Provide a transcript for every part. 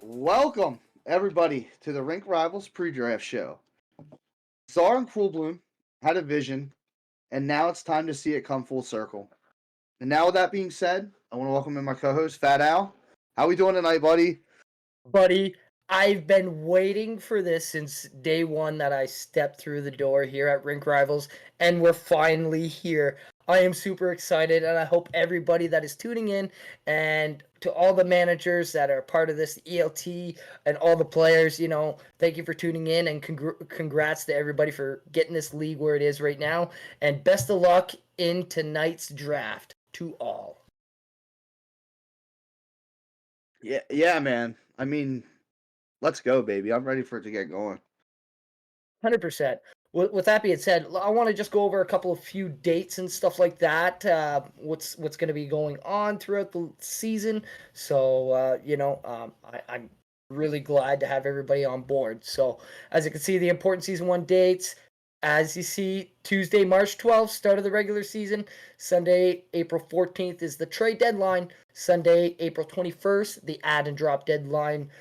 Welcome, everybody, to the Rink Rivals pre-draft show. Czar and Krulbloom had a vision, and now it's time to see it come full circle. And now, with that being said, I want to welcome in my co-host, Fat Al. How we doing tonight, buddy? Buddy, I've been waiting for this since day one that I stepped through the door here at Rink Rivals, and we're finally here. I am super excited, and I hope everybody that is tuning in and to all the managers that are part of this ELT and all the players, thank you for tuning in and congrats to everybody for getting this league where it is right now. And best of luck in tonight's draft to all. Yeah, man. I mean, let's go, baby. I'm ready for it to get going. 100%. With that being said, I want to just go over a couple of few dates and stuff like that. What's going to be going on throughout the season. So I'm really glad to have everybody on board. So as you can see, the important season one dates. As you see, Tuesday, March 12th, start of the regular season. Sunday, April 14th is the trade deadline. Sunday, April 21st, the add and drop deadline.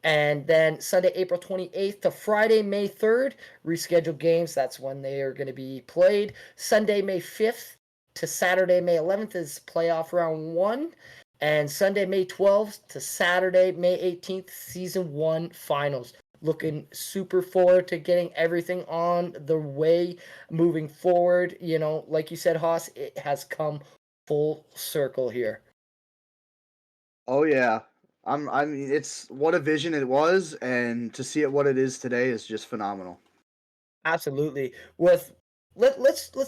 And then Sunday, April 28th to Friday, May 3rd, rescheduled games. That's when they are going to be played. Sunday, May 5th to Saturday, May 11th is playoff round one. And Sunday, May 12th to Saturday, May 18th, season one finals. Looking super forward to getting everything on the way moving forward. Like you said, Haas, it has come full circle here. Oh yeah. I mean, it's what a vision it was, and to see it what it is today is just phenomenal. Absolutely. Let's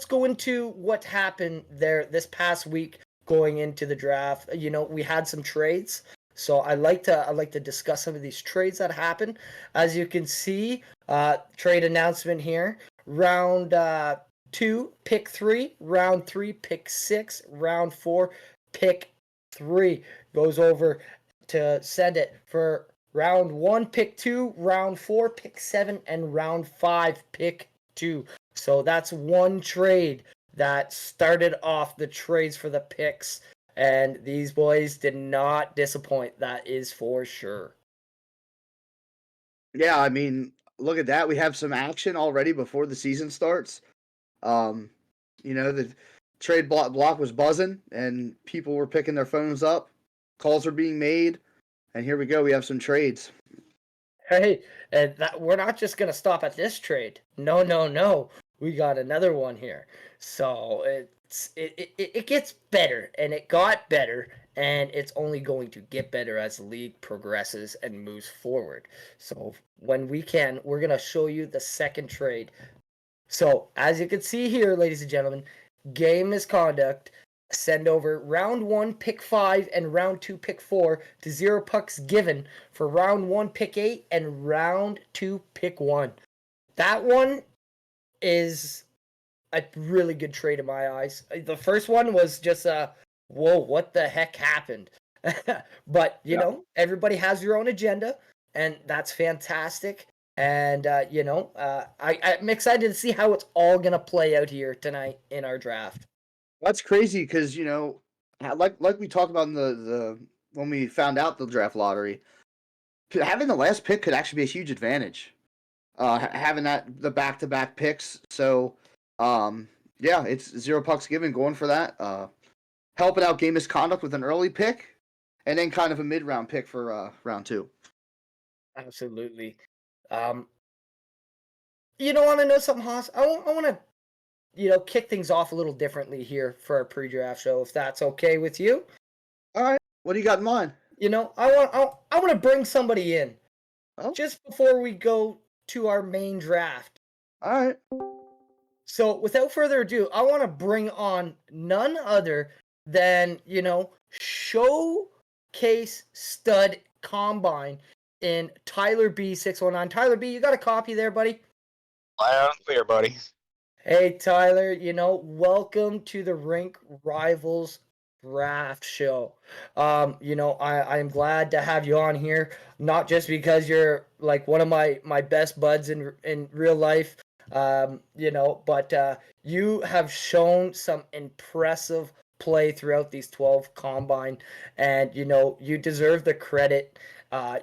go into what happened there this past week going into the draft. We had some trades. So I like to discuss some of these trades that happened. As you can see, trade announcement here. Round 2, pick 3. Round 3, pick 6. Round 4, pick 3. Goes over to send it for round 1, pick 2, round 4, pick 7, and round 5, pick 2. So that's one trade that started off the trades for the picks, and these boys did not disappoint. That is for sure. Yeah, I mean, look at that. We have some action already before the season starts. The trade block was buzzing, and people were picking their phones up. Calls are being made, and here we go. We have some trades. Hey, and we're not just gonna stop at this trade. No, no, no. We got another one here. So it gets better, and it got better, and it's only going to get better as the league progresses and moves forward. So when we can, we're gonna show you the second trade. So as you can see here, ladies and gentlemen, game misconduct. Send over round 1, pick 5, and round 2, pick 4 to 0 pucks given for round 1, pick 8, and round 2, pick 1. That one is a really good trade in my eyes. The first one was just whoa, what the heck happened? But, everybody has your own agenda, and that's fantastic. And, I'm excited to see how it's all going to play out here tonight in our draft. That's crazy because like we talked about in the when we found out the draft lottery, having the last pick could actually be a huge advantage. Having the back-to-back picks, so yeah, it's 0 pucks given, going for that. Helping out game misconduct with an early pick, and then kind of a mid-round pick for round 2. Absolutely. You don't want to know something, Haas? I want to kick things off a little differently here for our pre-draft show, if that's okay with you. All right, what do you got in mind? I want to bring somebody in just before we go to our main draft. All right. So without further ado, I want to bring on none other than showcase stud combine in Tyler B 619. Tyler B, you got a copy there, buddy? Loud and clear, buddy. Hey, Tyler, welcome to the Rink Rivals draft show. I'm glad to have you on here, not just because you're like one of my best buds in real life, but you have shown some impressive play throughout these 12 combine, and you deserve the credit.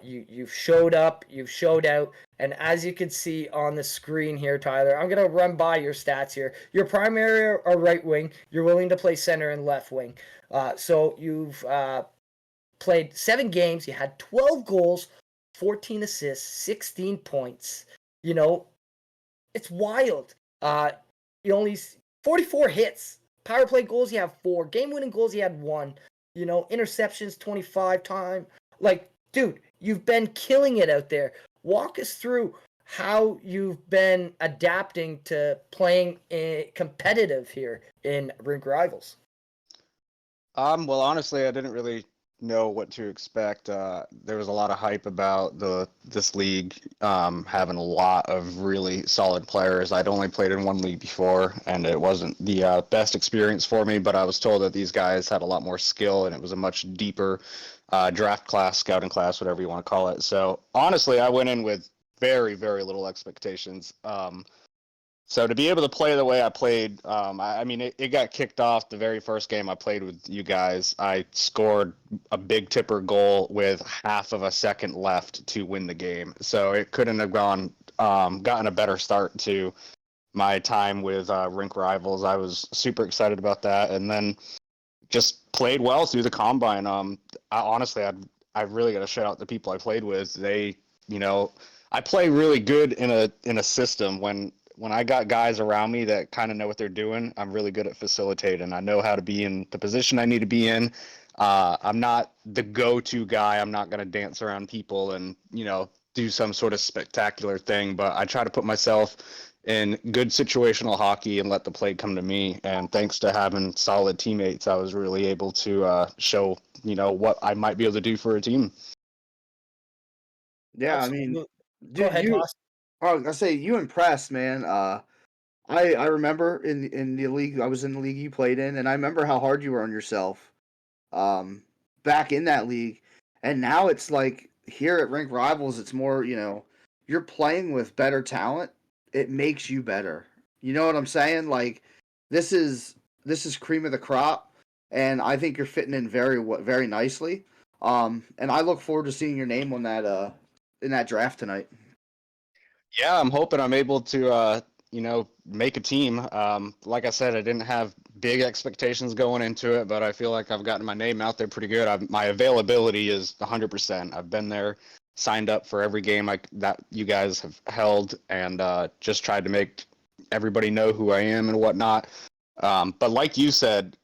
You've showed up, you've showed out, and as you can see on the screen here, Tyler, I'm gonna run by your stats here. Your primary or right wing, you're willing to play center and left wing. So you've played 7 games, you had 12 goals, 14 assists, 16 points. You know, it's wild. You only 44 hits. Power play goals, you have 4. Game-winning goals, you had 1. You know, interceptions, 25 time. Like, dude, you've been killing it out there. Walk us through how you've been adapting to playing competitive here in Rink Rivals. Well, honestly, I didn't really know what to expect. There was a lot of hype about this league having a lot of really solid players. I'd only played in one league before, and it wasn't the best experience for me. But I was told that these guys had a lot more skill, and it was a much deeper draft class, scouting class, whatever you want to call it. So honestly, I went in with very, very little expectations. So to be able to play the way I played, I mean, it got kicked off the very first game I played with you guys. I scored a big tipper goal with half of a second left to win the game. So it couldn't have gotten a better start to my time with Rink Rivals. I was super excited about that, and then just played well through the combine. I really got to shout out the people I played with. I play really good in a system when I got guys around me that kind of know what they're doing. I'm really good at facilitating. I know how to be in the position I need to be in. I'm not the go-to guy. I'm not going to dance around people and, do some sort of spectacular thing, but I try to put myself in good situational hockey and let the play come to me. And thanks to having solid teammates, I was really able to show, what I might be able to do for a team. Yeah, I Absolutely. mean, Go dude, ahead, Toss. I was gonna say you impressed, man. I remember in the league I was in the league you played in, and I remember how hard you were on yourself, um, back in that league, and now it's like here at Rink Rivals, it's more you're playing with better talent. It makes you better. You know what I'm saying? Like this is cream of the crop, and I think you're fitting in very nicely. And I look forward to seeing your name on that in that draft tonight. Yeah, I'm hoping I'm able to, make a team. Like I said, I didn't have big expectations going into it, but I feel like I've gotten my name out there pretty good. My availability is 100%. I've been there, signed up for every game that you guys have held, and just tried to make everybody know who I am and whatnot. But like you said,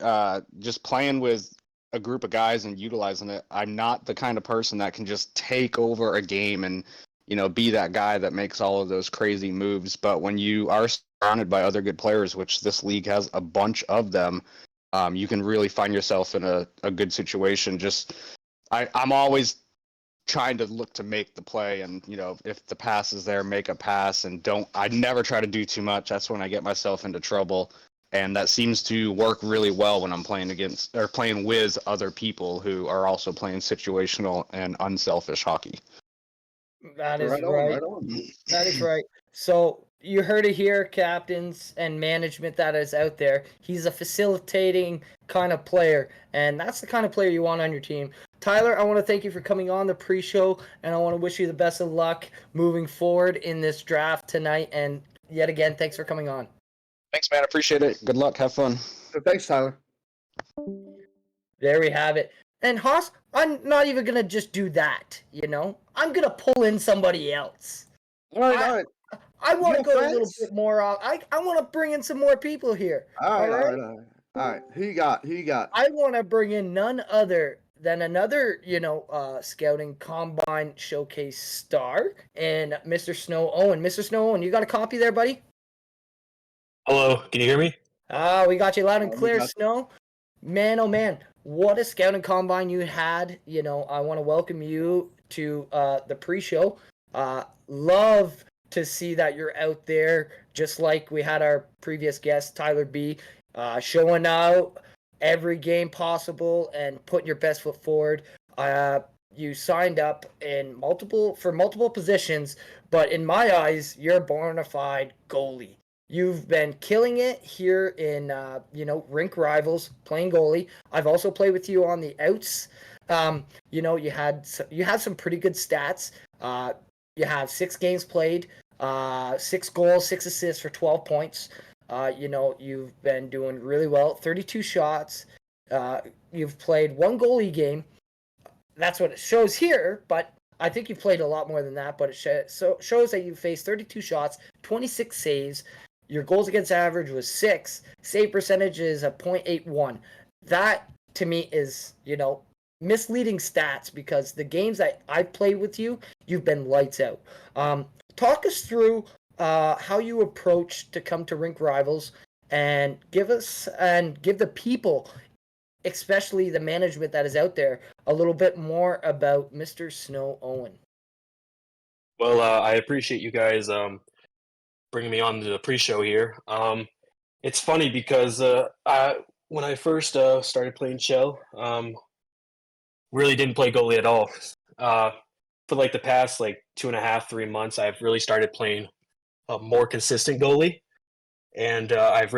just playing with a group of guys and utilizing it, I'm not the kind of person that can just take over a game and be that guy that makes all of those crazy moves. But when you are surrounded by other good players, which this league has a bunch of them, you can really find yourself in a good situation. I'm always trying to look to make the play, and if the pass is there, make a pass, and I never try to do too much. That's when I get myself into trouble. And that seems to work really well when I'm playing against or playing with other people who are also playing situational and unselfish hockey. That is Right on, right. right on. That is right. So you heard it here, captains and management that is out there. He's a facilitating kind of player, and that's the kind of player you want on your team. Tyler, I want to thank you for coming on the pre-show, and I want to wish you the best of luck moving forward in this draft tonight. And yet again, thanks for coming on. Thanks, man. Appreciate it. Good luck. Have fun. So thanks, Tyler. There we have it. And Haas, I'm not even gonna just do that. I'm gonna pull in somebody else. All right, all right. I want to You go a friends? little bit more. I want to bring in some more people here. All right, All all right. right, all right. All right. Who you got? Who you got? I want to bring in none other than another, scouting combine showcase star, and Mr. Snow Owen. Mr. Snow Owen, you got a copy there, buddy? Hello, can you hear me? We got you loud and We clear, got- Snow. Man, oh man, what a scouting combine you had. I want to welcome you to the pre-show. Love to see that you're out there, just like we had our previous guest, Tyler B, showing out every game possible and putting your best foot forward. You signed up for multiple positions, but in my eyes, you're a bona fide goalie. You've been killing it here in, Rink Rivals, playing goalie. I've also played with you on the outs. You had some pretty good stats. You have 6 games played, 6 goals, 6 assists for 12 points. You've been doing really well. 32 shots. You've played 1 goalie game. That's what it shows here, but I think you've played a lot more than that. But it shows that you faced 32 shots, 26 saves. Your goals against average was 6. Save percentage is a .81. That to me is misleading stats because the games that I've played with you, you've been lights out. Talk us through how you approach to come to Rink Rivals and give the people, especially the management that is out there, a little bit more about Mr. Snow Owen. Well, I appreciate you guys bringing me on to the pre-show here. It's funny because when I first started playing Shell, really didn't play goalie at all. For like the past 2.5, 3 months, I've really started playing a more consistent goalie, and I've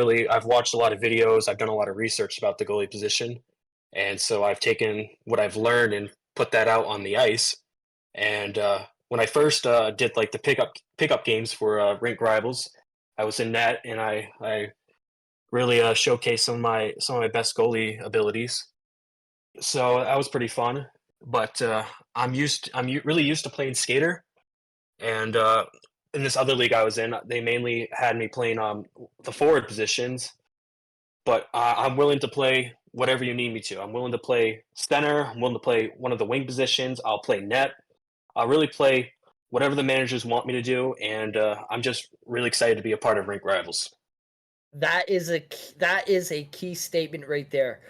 watched a lot of videos. I've done a lot of research about the goalie position, and so I've taken what I've learned and put that out on the ice. And when I first did the pickup games for Rink Rivals, I was in net, and I really showcased some of my best goalie abilities. So that was pretty fun. But really used to playing skater, and in this other league I was in, they mainly had me playing the forward positions. But I'm willing to play whatever you need me to. I'm willing to play center. I'm willing to play one of the wing positions. I'll play net. I'll really play whatever the managers want me to do, and I'm just really excited to be a part of Rink Rivals. That is a key statement right there.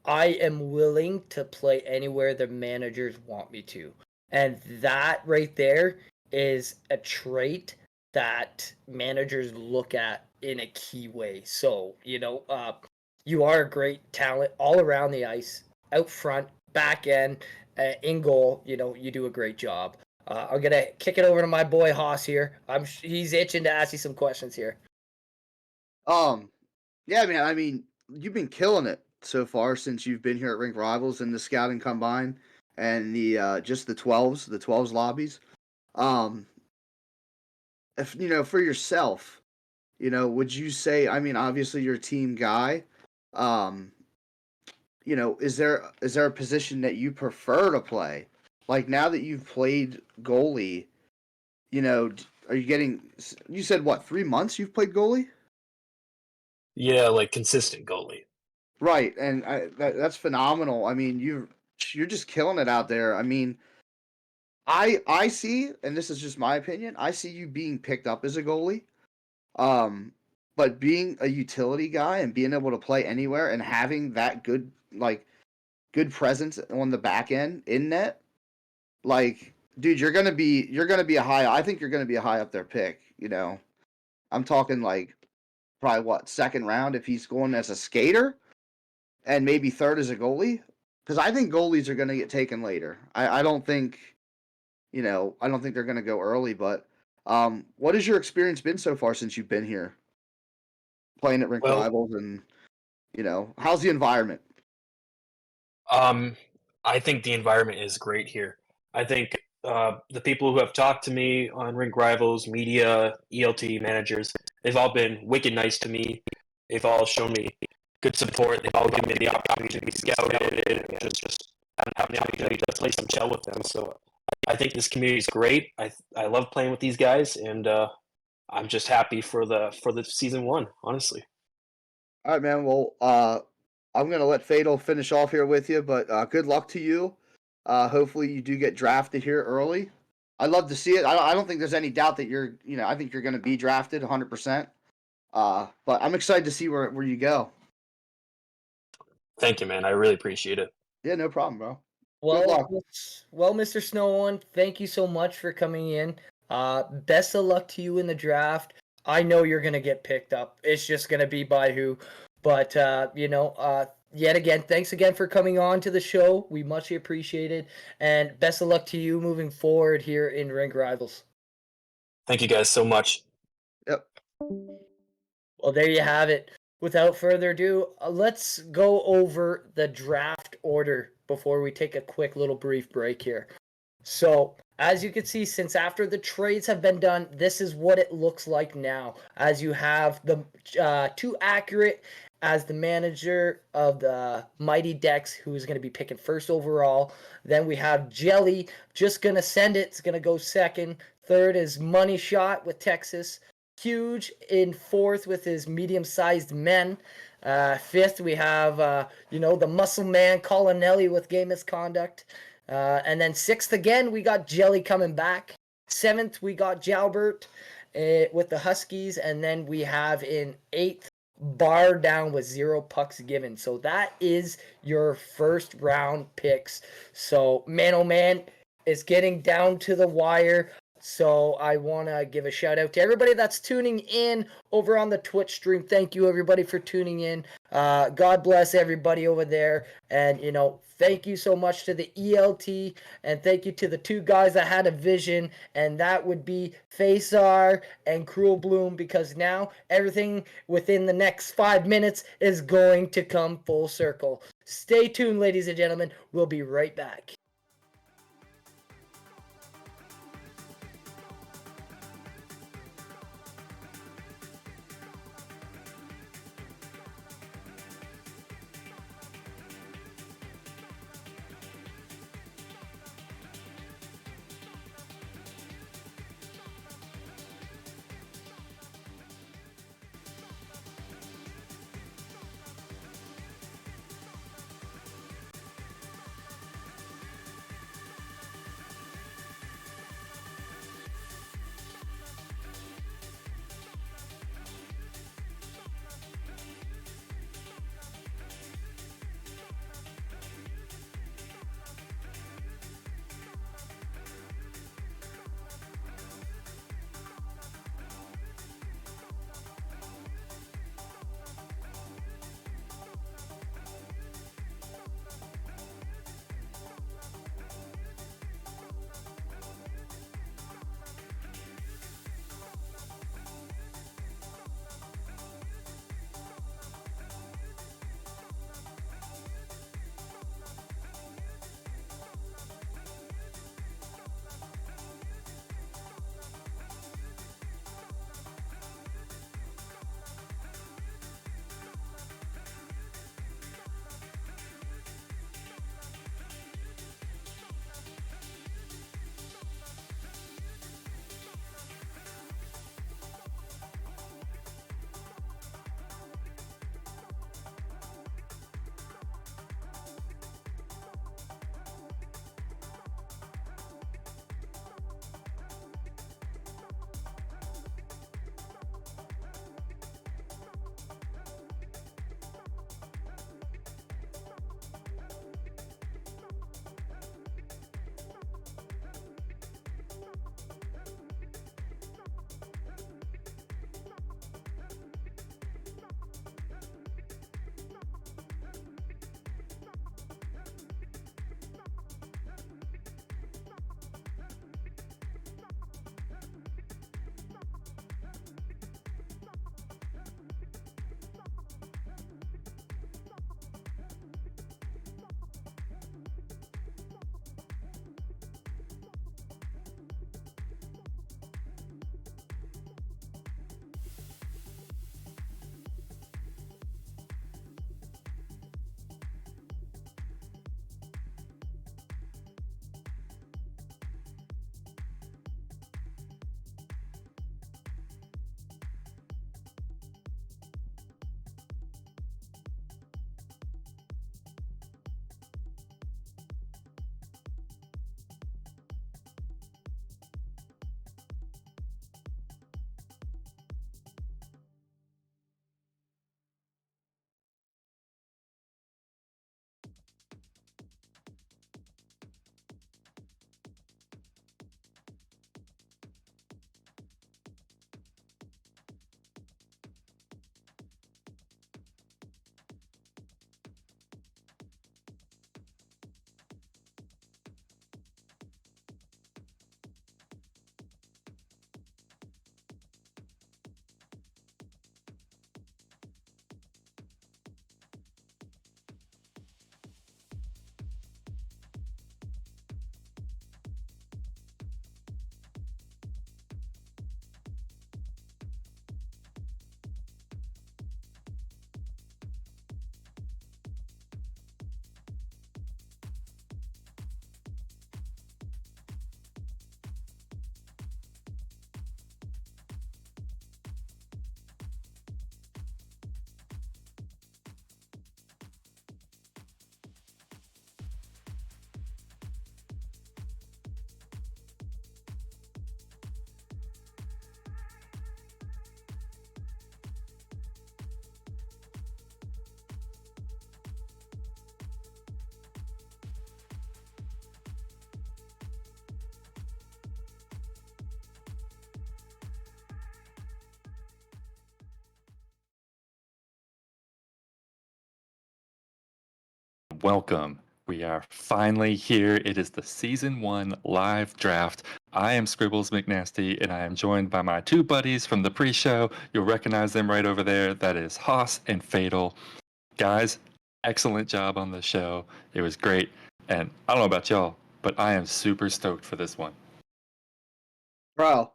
I am willing to play anywhere the managers want me to. And that right there is a trait that managers look at in a key way. So, you are a great talent all around the ice, out front, back end, in goal. You do a great job. I'm going to kick it over to my boy Haas here. He's itching to ask you some questions here. Yeah, I mean, you've been killing it so far since you've been here at Rink Rivals in the scouting combine and the just the 12s lobbies. Um, if for yourself, would you say? I mean, obviously you're a team guy. Um, is there a position that you prefer to play? Like now that you've played goalie, are you getting? You said what? 3 months you've played goalie? Yeah, like consistent goalie. Right, and that's phenomenal. I mean, you're just killing it out there. I mean, I see, and this is just my opinion. I see you being picked up as a goalie, um, but being a utility guy and being able to play anywhere and having that good presence on the back end in net, like, dude, you're gonna be a high. I think you're gonna be a high up there pick. I'm talking like probably what, second round if he's going as a skater and maybe third as a goalie, because I think goalies are going to get taken later. I don't think, I don't think they're going to go early. But what has your experience been so far since you've been here playing at Rink Well, Rivals, and how's the environment? Um, I think the environment is great here. I think the people who have talked to me on Rink Rivals, media, ELT managers, they've all been wicked nice to me. They've all shown me good support. They've all given me the opportunity to be scouted and just have the opportunity to play some shell with them. So I think this community is great. I love playing with these guys, and I'm just happy for the season one. Honestly, All right, man. Well, I'm gonna let Fatal finish off here with you, but good luck to you. Hopefully, you do get drafted here early. I'd love to see it. I don't think there's any doubt that I think you're gonna be drafted 100%. But I'm excited to see where you go. thank you, man. I really appreciate it. Yeah, no problem, bro. Good Well, luck. Mr. Snowone, thank you so much for coming in. Best of luck to you in the draft. I know you're gonna get picked up. It's just gonna be by who. But yet again, thanks again for coming on to the show. We much appreciate it, and best of luck to you moving forward here in Rink Rivals. Thank you guys so much. Yep. Well, there you have it. Without further ado, let's go over the draft order before we take a quick little brief break here. So, as you can see, since after the trades have been done, this is what it looks like now. As you have the Too Accurate as the manager of the Mighty Ducks, who is going to be picking first overall. Then we have Jelly, just going to send it. It's going to go second. Third is Money Shot with Texas. Huge in fourth with his medium-sized men. Fifth, we have, the muscle man Colinelli with game misconduct. And then sixth again, we got Jelly coming back. Seventh, we got Jalbert with the Huskies. And then we have in eighth, Bar down with 0 pucks given. So that is your first round picks. So, man, oh man, it's getting down to the wire. So I want to give a shout out to everybody that's tuning in over on the Twitch stream. Thank you, everybody, for tuning in. God bless everybody over there. And, thank you so much to the ELT. And thank you to the two guys that had a vision. And that would be Faisar and Cruel Bloom. Because now everything within the next 5 minutes is going to come full circle. Stay tuned, ladies and gentlemen. We'll be right back. welcome. We are finally here. It is the season 1 live draft. I am Scribbles McNasty, and I am joined by my two buddies from the pre-show. You'll recognize them right over there. That is Haas and Fatal. Guys, excellent job on the show. It was great. And I don't know about y'all, but I am super stoked for this one. Bro,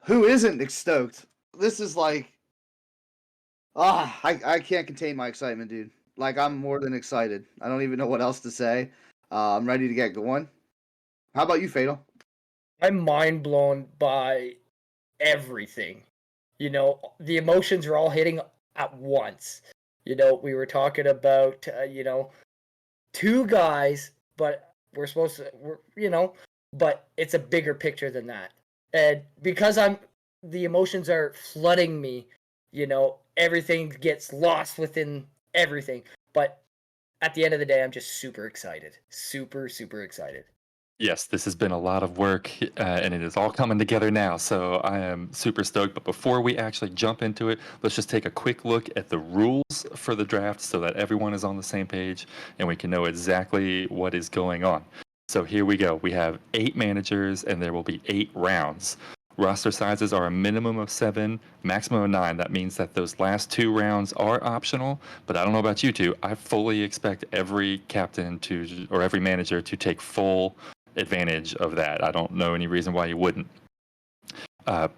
who isn't stoked? This is like, I can't contain my excitement, dude. Like, I'm more than excited. I don't even know what else to say. I'm ready to get going. How about you, Fatal? I'm mind blown by everything. You know, the emotions are all hitting at once. You know, we were talking about, two guys, but we're supposed to, but it's a bigger picture than that. And because the emotions are flooding me, everything gets lost within everything. But at the end of the day, I'm just super excited. Super, super excited. Yes, this has been a lot of work, and it is all coming together now. So I am super stoked. But before we actually jump into it, let's just take a quick look at the rules for the draft so that everyone is on the same page and we can know exactly what is going on. So here we go. We have 8 managers, and there will be 8 rounds. Roster sizes are a minimum of 7, maximum of 9. That means that those last 2 rounds are optional, but I don't know about you two. I fully expect every captain or every manager to take full advantage of that. I don't know any reason why you wouldn't.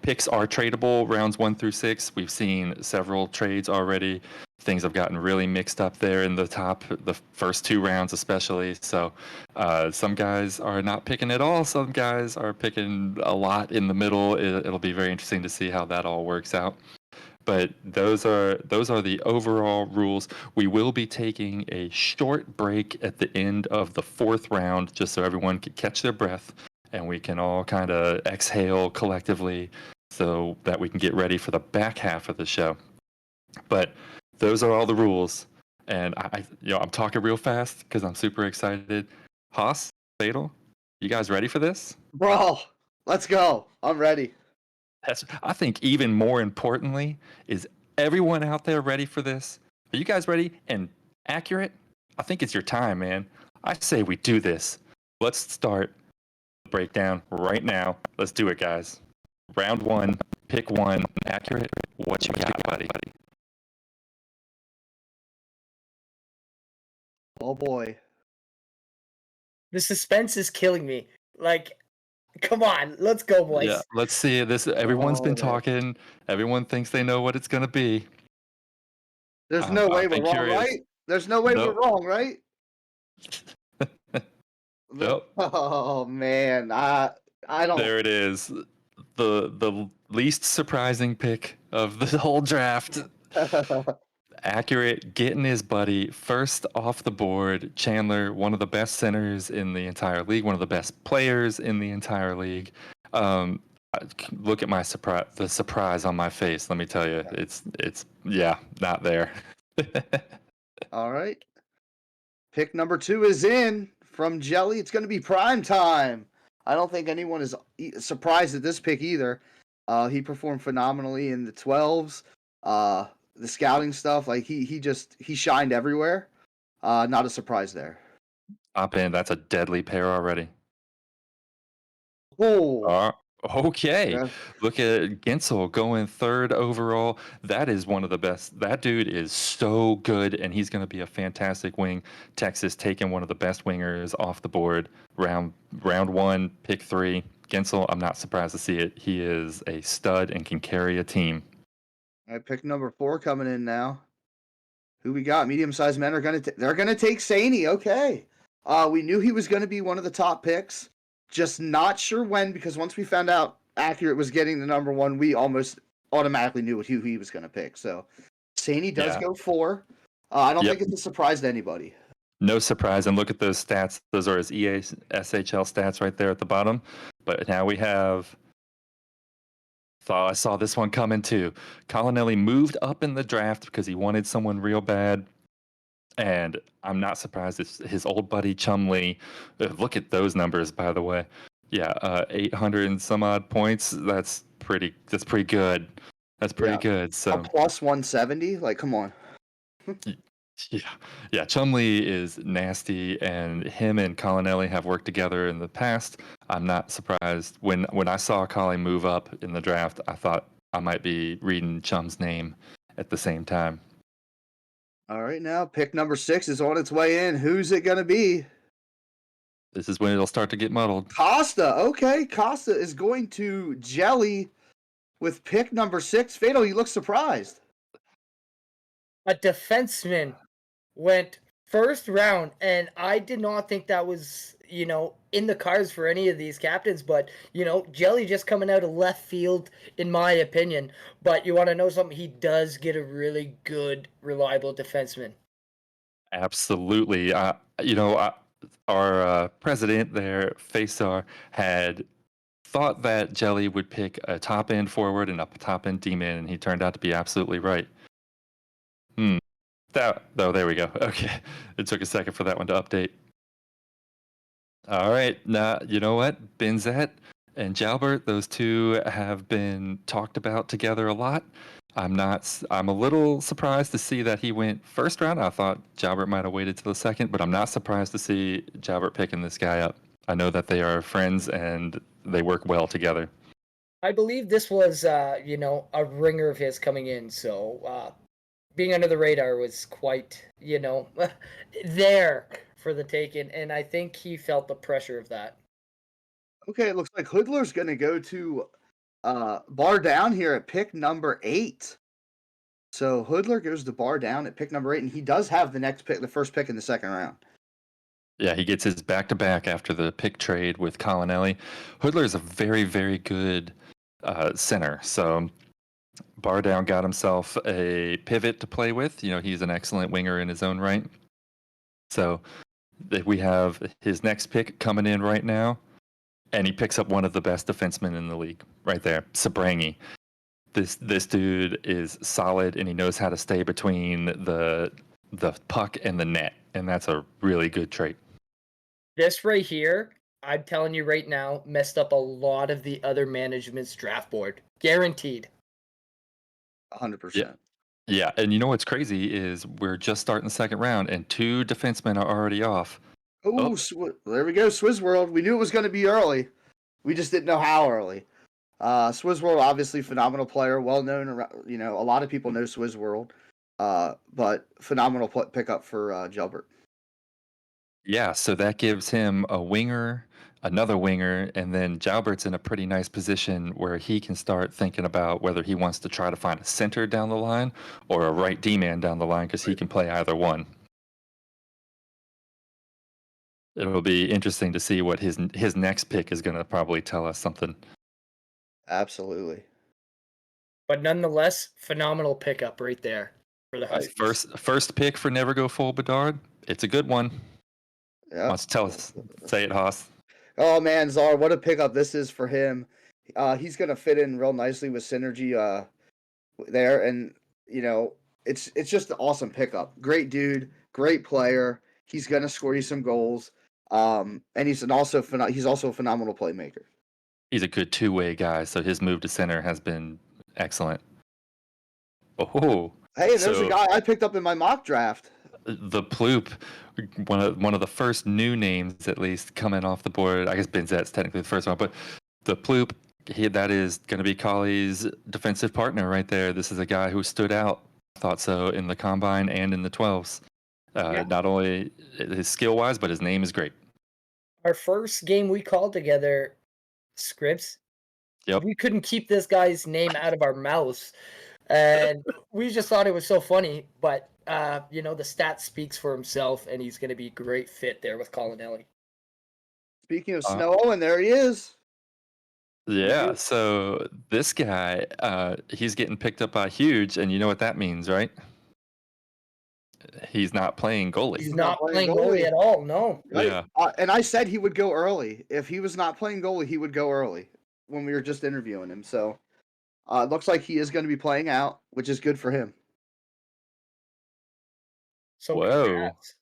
Picks are tradable rounds 1 through 6. We've seen several trades already. Things have gotten really mixed up there in the first 2 rounds especially. So some guys are not picking at all. Some guys are picking a lot in the middle. It'll be very interesting to see how that all works out. But those are the overall rules. We will be taking a short break at the end of the 4th round, just so everyone can catch their breath and we can all kind of exhale collectively, so that we can get ready for the back half of the show. But those are all the rules, and I'm talking real fast because I'm super excited. Haas, Fatal, you guys ready for this? Bro, let's go. I'm ready. I think even more importantly, is everyone out there ready for this? Are you guys ready and accurate? I think it's your time, man. I say we do this. Let's start the breakdown right now. Let's do it, guys. Round 1, pick 1, accurate. What you got, buddy? Oh boy. The suspense is killing me. Like, come on, let's go, boys. Yeah, let's see this. Everyone's been talking. Everyone thinks they know what it's gonna be. There's no way we're wrong, curious. right? There's no way we're wrong, right? Nope. Oh man, I don't. There it is. The least surprising pick of the whole draft. Accurate, getting his buddy first off the board. Chandler, one of the best centers in the entire league, one of the best players in the entire league. Look at the surprise on my face. Let me tell you, it's not there. All right. Pick number 2 is in from Jelly. It's going to be prime time. I don't think anyone is surprised at this pick either. He performed phenomenally in the 12s. The scouting stuff, like he shined everywhere. Not a surprise there. Top end, that's a deadly pair already. Oh. Okay. Yeah. Look at Gensel going 3rd overall. That is one of the best. That dude is so good, and he's going to be a fantastic wing. Texas taking one of the best wingers off the board. Round 1, pick 3. Gensel, I'm not surprised to see it. He is a stud and can carry a team. All right, pick number 4 coming in now. Who we got? Medium-sized men are they're gonna take Saney. Okay. We knew he was gonna be one of the top picks. Just not sure when, because once we found out Accurate was getting the number 1, we almost automatically knew who he was gonna pick. So Saney does go 4. I don't think it's a surprise to anybody. No surprise, and look at those stats. Those are his EASHL stats right there at the bottom. But now we have. I saw this one coming too. Colonelli moved up in the draft because he wanted someone real bad. And I'm not surprised it's his old buddy Chumley. Look at those numbers, by the way. Yeah, 800 and some odd points. That's pretty good. That's pretty good. So a plus 170, like come on. Yeah. Chumley is nasty, and him and Collinelli have worked together in the past. I'm not surprised when I saw Collie move up in the draft. I thought I might be reading Chum's name at the same time. All right, now pick number 6 is on its way in. Who's it gonna be? This is when it'll start to get muddled. Costa. Okay, Costa is going to Jelly with pick number 6. Fatal, you look surprised. A defenseman went first round, and I did not think that was, in the cards for any of these captains. But, Jelly just coming out of left field, in my opinion. But you want to know something? He does get a really good, reliable defenseman. Absolutely. Our president there, Faisar, had thought that Jelly would pick a top end forward and a top end D-man, and he turned out to be absolutely right. There we go. Okay. It took a second for that one to update. All right. Now, you know what? Benzet and Jalbert, those two have been talked about together a lot. I'm a little surprised to see that he went first round. I thought Jalbert might have waited till the second, but I'm not surprised to see Jalbert picking this guy up. I know that they are friends and they work well together. I believe this was, a ringer of his coming in. So, being under the radar was quite, there for the taking, and I think he felt the pressure of that. Okay, it looks like Hoodler's going to go to Bar Down here at pick number 8. So Hoodler goes to Bar Down at pick number 8, and he does have the first pick in the second round. Yeah, he gets his back-to-back after the pick trade with Collinelli. Hoodler is a very, very good center. So Bardown got himself a pivot to play with. He's an excellent winger in his own right. So we have his next pick coming in right now, and he picks up one of the best defensemen in the league right there, Sabrangi. This dude is solid, and he knows how to stay between the puck and the net, and that's a really good trait. This right here, I'm telling you right now, messed up a lot of the other management's draft board. Guaranteed. 100%. Yeah, and you know what's crazy is we're just starting the second round, and 2 defensemen are already off. Oh, there we go, Swizz World. We knew it was going to be early. We just didn't know how early. Swizz World, obviously phenomenal player, well known. A lot of people know Swizz World, but phenomenal pickup for Gilbert. Yeah, so that gives him a winger, another winger, and then Jalbert's in a pretty nice position where he can start thinking about whether he wants to try to find a center down the line or a right D-man down the line, because he can play either one. It'll be interesting to see what his next pick is going to probably tell us something. Absolutely. But nonetheless, phenomenal pickup right there for the Huskies. First pick for Never Go Full Bedard. It's a good one. Yeah. Wants to tell us? Say it, Haas. Oh man, Czar, what a pickup this is for him. He's gonna fit in real nicely with synergy there, and it's just an awesome pickup. Great dude, great player. He's gonna score you some goals. And he's also a phenomenal playmaker. He's a good two-way guy, so his move to center has been excellent. Oh, hey, and there's a guy I picked up in my mock draft. The Ploop, one of the first new names, at least, coming off the board. I guess Benzet's technically the first one, but the Ploop, that is going to be Colley's defensive partner right there. This is a guy who stood out, I thought so, in the Combine and in the 12s. Not only his skill-wise, but his name is great. Our first game we called together, Scripps, Yep. we couldn't keep this guy's name out of our mouths. And we just thought it was so funny, but the stat speaks for himself, and he's going to be a great fit there with Collinelli. Speaking of Snow, and there he is. Yeah, so this guy, he's getting picked up by Huge, and you know what that means, right? He's not playing goalie. He's not playing goalie at all, no. Right? Yeah. And I said he would go early. If he was not playing goalie, he would go early when we were just interviewing him. So it looks like he is going to be playing out, which is good for him. So whoa. Congrats.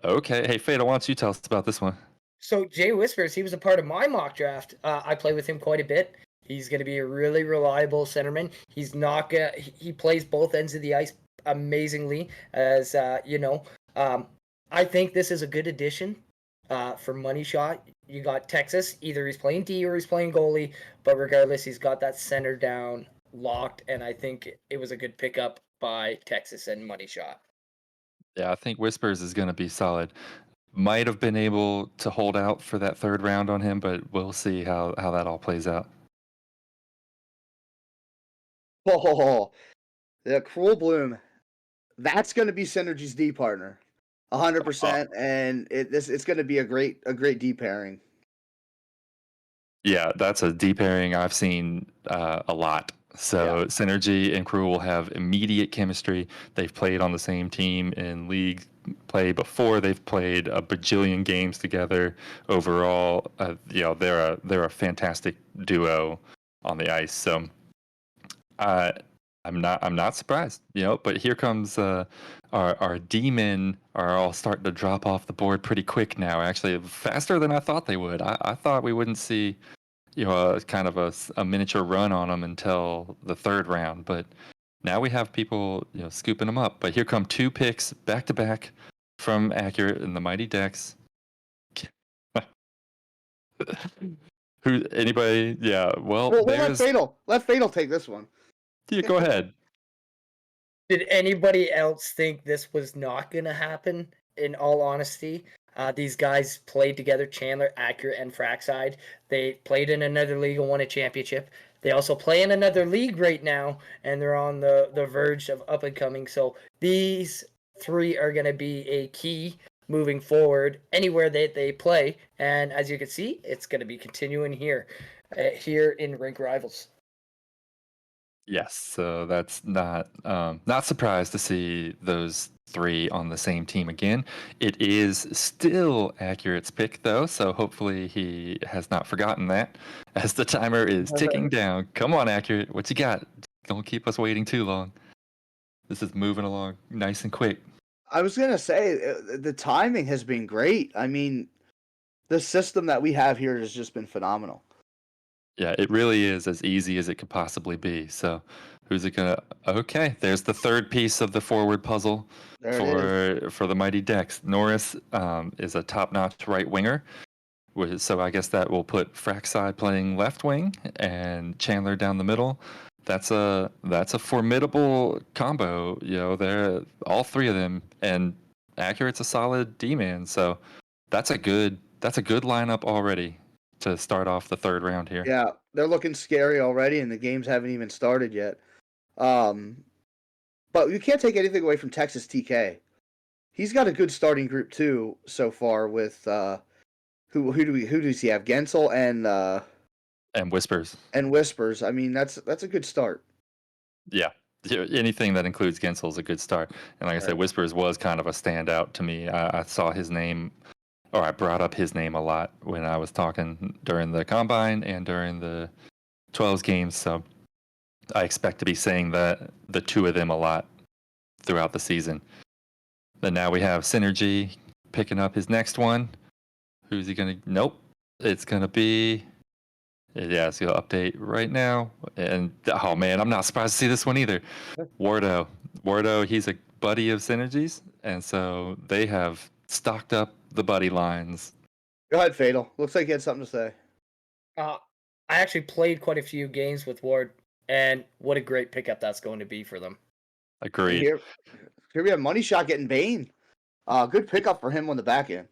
Okay. Hey, Fada, why don't you tell us about this one? So Jay Whispers, he was a part of my mock draft. I play with him quite a bit. He's going to be a really reliable centerman. He plays both ends of the ice amazingly. As I think this is a good addition for Money Shot. You got Texas. Either he's playing D or he's playing goalie, but regardless, he's got that center down locked, and I think it was a good pickup by Texas and Money Shot. Yeah, I think Whispers is going to be solid. Might have been able to hold out for that third round on him, but we'll see how that all plays out. Oh, the Cruel Bloom. That's going to be Synergy's D partner, 100%, and it's going to be a great D pairing. Yeah, that's a D pairing I've seen a lot. So Synergy and Crew will have immediate chemistry. They've played on the same team in league play before. They've played a bajillion games together. Overall, they're a fantastic duo on the ice. So I'm not surprised, But here comes our D-men are all starting to drop off the board pretty quick now. Actually, faster than I thought they would. I thought we wouldn't see kind of a miniature run on them until the third round. But now we have people, scooping them up. But here come 2 picks back to back from Accurate and the Mighty Ducks. Anybody? Yeah. Well, We'll let Fatal take this one. Yeah, go ahead. Did anybody else think this was not going to happen? In all honesty, these guys played together, Chandler, Accurate, and Frackside. They played in another league and won a championship. They also play in another league right now, and they're on the verge of up and coming. So these 3 are going to be a key moving forward anywhere they play. And as you can see, it's going to be continuing here in Rink Rivals. Yes, so that's not surprised to see those 3 on the same team again. It is still Accurate's pick though, so hopefully he has not forgotten that as the timer is ticking down. Come on, Accurate, what you got? Don't keep us waiting too long. This is moving along nice and quick. I was gonna say the timing has been great. I mean, the system that we have here has just been phenomenal. Yeah, it really is as easy as it could possibly be. So, who's it gonna? Okay, there's the third piece of the forward puzzle for the Mighty Ducks. Norris is a top-notch right winger, so I guess that will put Frackside playing left wing and Chandler down the middle. That's a formidable combo. They're all 3 of them, and Accurate's a solid D-man. So that's a good lineup already to start off the third round here. Yeah, they're looking scary already, and the games haven't even started yet. But you can't take anything away from Texas TK. He's got a good starting group too so far. With who does he have? Gensel and Whispers. And Whispers. I mean, that's a good start. Yeah. Anything that includes Gensel is a good start. And like I said, Whispers was kind of a standout to me. I saw his name, or I brought up his name a lot when I was talking during the Combine and during the 12s games. So I expect to be saying the 2 of them a lot throughout the season. Then now we have Synergy picking up his next one. Who's he going to? Nope. It's going to be... Yeah, it's going to update right now. And, oh man, I'm not surprised to see this one either. Wardo, he's a buddy of Synergy's. And so they have stocked up the buddy lines. Go ahead, Fatal. Looks like you had something to say. I actually played quite a few games with Ward, and what a great pickup that's going to be for them. Agreed. Here we have Money Shot getting Bane. Good pickup for him on the back end.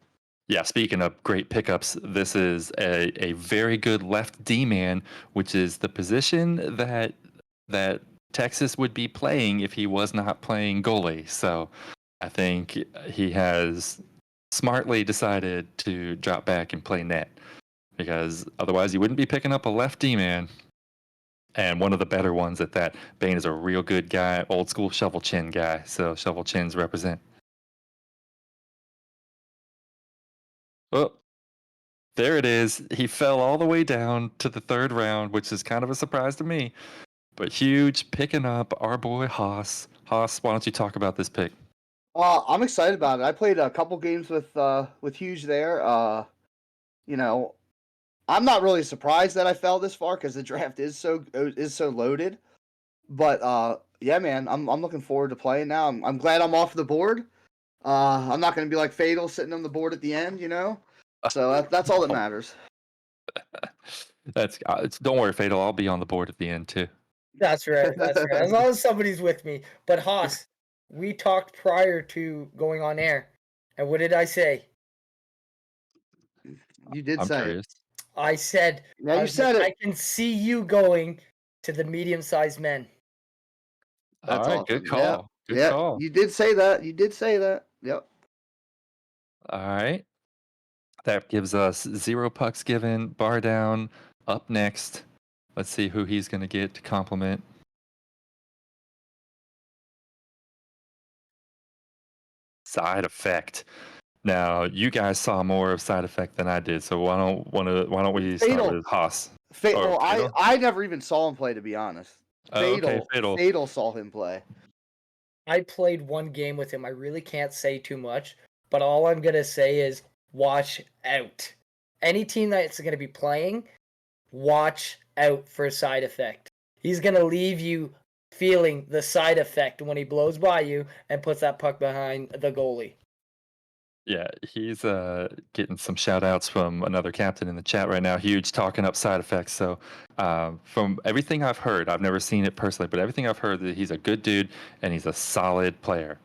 Yeah, speaking of great pickups, this is a very good left D-man, which is the position that Texas would be playing if he was not playing goalie. So I think he has smartly decided to drop back and play net, because otherwise you wouldn't be picking up a left D-man, and one of the better ones at that. Bane is a real good guy, old school shovel chin guy, so shovel chins represent. Oh, there it is. He fell all the way down to the third round, which is kind of a surprise to me. But huge picking up our boy Haas. Haas, why don't you talk about this pick? I'm excited about it. I played a couple games with Huge there. I'm not really surprised that I fell this far because the draft is so loaded. But yeah, man, I'm looking forward to playing now. I'm glad I'm off the board. I'm not going to be like Fatal sitting on the board at the end, you know. So that's all that Oh, matters. that's don't worry, Fatal. I'll be on the board at the end too. That's right. That's right. As long as somebody's with me. But Haas, we talked prior to going on air, and what did I say? You did I'm say it. curious. I said, Yeah, I you was like, said I it. can see you going to the medium-sized men. All That's right, good awesome. Yeah, call. Good yeah. call. You did say that. You did say that. Yep. All right. That gives us 0 pucks given, bar down. Up next, let's see who he's going to get to compliment. Side effect. Now, you guys saw more of side effect than I did, so why don't we start Fatal. with Haas? Well, I never even saw him play, to be honest. Oh, okay, Fatal. Fatal saw him play. I played one game with him. I really can't say too much, but all I'm going to say is watch out. Any team that's going to be playing, watch out for side effect. He's going to leave you feeling the side effect when he blows by you and puts that puck behind the goalie. Yeah, he's getting some shout outs from another captain in the chat right now. Huge talking up side effects. So, from everything I've heard, I've never seen it personally, but everything I've heard, that he's a good dude and he's a solid player.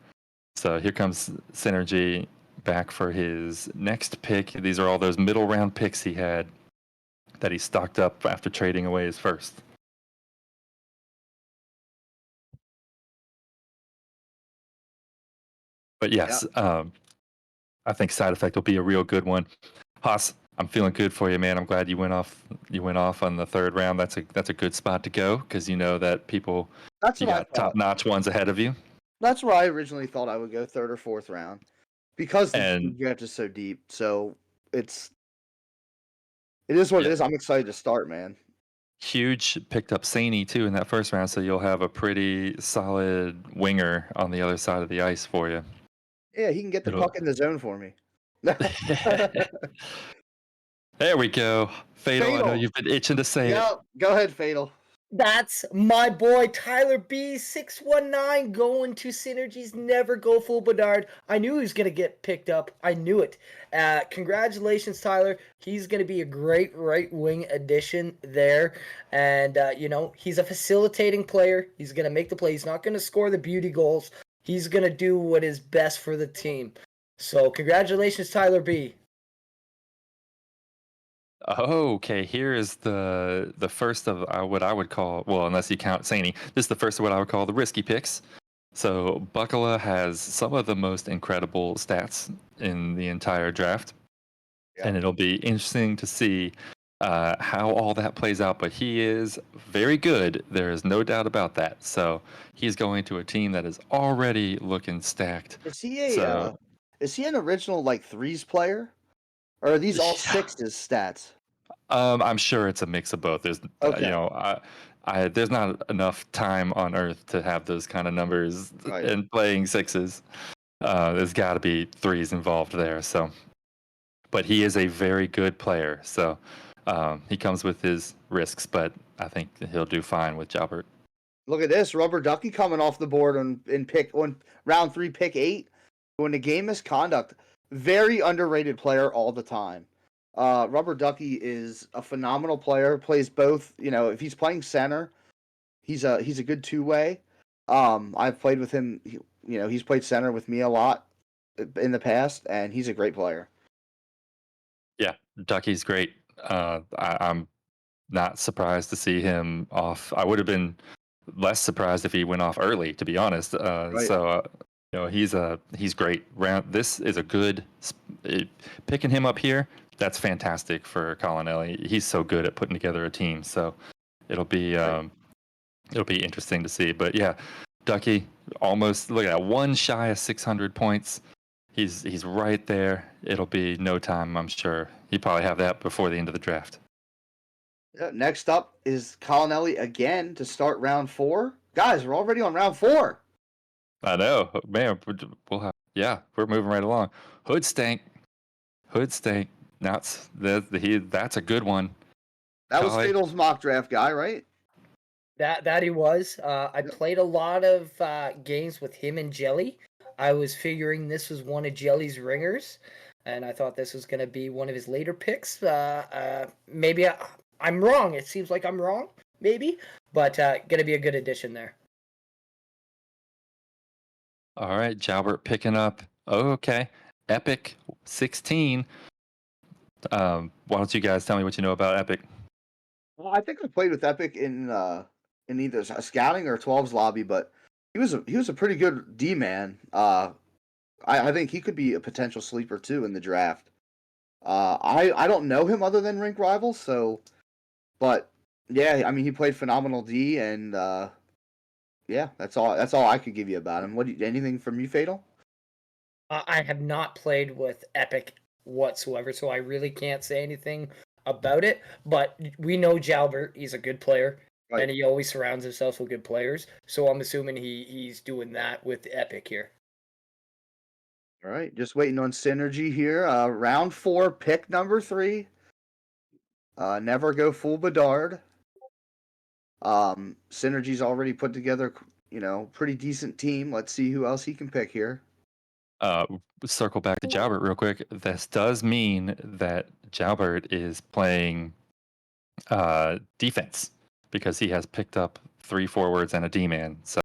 So here comes Synergy back for his next pick. These are all those middle round picks he had that he stocked up after trading away his first. But yes, I think side effect will be a real good one. Haas, I'm feeling good for you, man. I'm glad you went off. You went off on the third round. That's a good spot to go because you know that people. That's You what I got thought. top notch ones ahead of you. That's where I originally thought I would go, third or fourth round, because the And draft is so deep. So it is what it Yeah. is. I'm excited to start, man. Huge picked up Saney too in that first round, so you'll have a pretty solid winger on the other side of the ice for you. Yeah, he can get the It'll- puck in the zone for me. There we go. Fatal. I know Fatal. you've been itching to say it. Yeah, go ahead, Fatal. That's my boy Tyler B619 going to Synergy's Never Go Full Bedard. I knew he was going to get picked up. I knew it. Congratulations, Tyler. He's going to be a great right wing addition there. And, he's a facilitating player. He's going to make the play. He's not going to score the beauty goals. He's going to do what is best for the team. So, congratulations, Tyler B. Okay, here is the first of what I would call, well, unless you count Saney, this is the first of what I would call the risky picks. So Buckala has some of the most incredible stats in the entire draft, and it'll be interesting to see how all that plays out. But he is very good. There is no doubt about that. So he's going to a team that is already looking stacked. Is he So is he an original like threes player, or are these all sixes stats? I'm sure it's a mix of both. There's, Okay. there's not enough time on Earth to have those kind of numbers Right. and playing sixes. There's got to be threes involved there. So, but he is a very good player. So, he comes with his risks, but I think he'll do fine with Jalbert. Look at this, Rubber Ducky coming off the board on round 3, pick 8. When the game misconduct, very underrated player all the time. Rubber Ducky is a phenomenal player. Plays both. If he's playing center, he's a good two-way. I've played with him. He's played center with me a lot in the past, and he's a great player. Yeah, Ducky's great. I'm not surprised to see him off. I would have been less surprised if he went off early, to be honest. Right. So, he's great. This is a good picking him up here. That's fantastic for Collinelli. He's so good at putting together a team. So it'll be interesting to see. But yeah, Ducky almost look at that, one shy of 600 points. He's right there. It'll be no time, I'm sure. He'll probably have that before the end of the draft. Next up is Collinelli again to start round 4. Guys, we're already on round 4. I know, man. We're moving right along. Hood stank. That's a good one. That was Collie. Fatal's mock draft guy, right? That he was. I Yep. played a lot of games with him and Jelly. I was figuring this was one of Jelly's ringers, and I thought this was going to be one of his later picks. Maybe I'm wrong. It seems like I'm wrong, maybe, but going to be a good addition there. All right, Jalbert picking up. Oh, okay. Epic 16. Why don't you guys tell me what you know about Epic? Well, I think I played with Epic in either a scouting or a 12s lobby, but he was a pretty good D man. I think he could be a potential sleeper too in the draft. I don't know him other than Rink Rivals, so but yeah, I mean he played phenomenal D, and yeah, that's all I could give you about him. Anything from you, Fatal? I have not played with Epic whatsoever, so I really can't say anything about it. But we know Jalbert; he's a good player, Right. and he always surrounds himself with good players. So I'm assuming he's doing that with Epic here. All right, just waiting on synergy here. Round 4, pick number 3. Never go full Bedard. Synergy's already put together, pretty decent team. Let's see who else he can pick here. Circle back to Jalbert real quick. This does mean that Jalbert is playing defense because he has picked up 3 forwards and a D-man. So,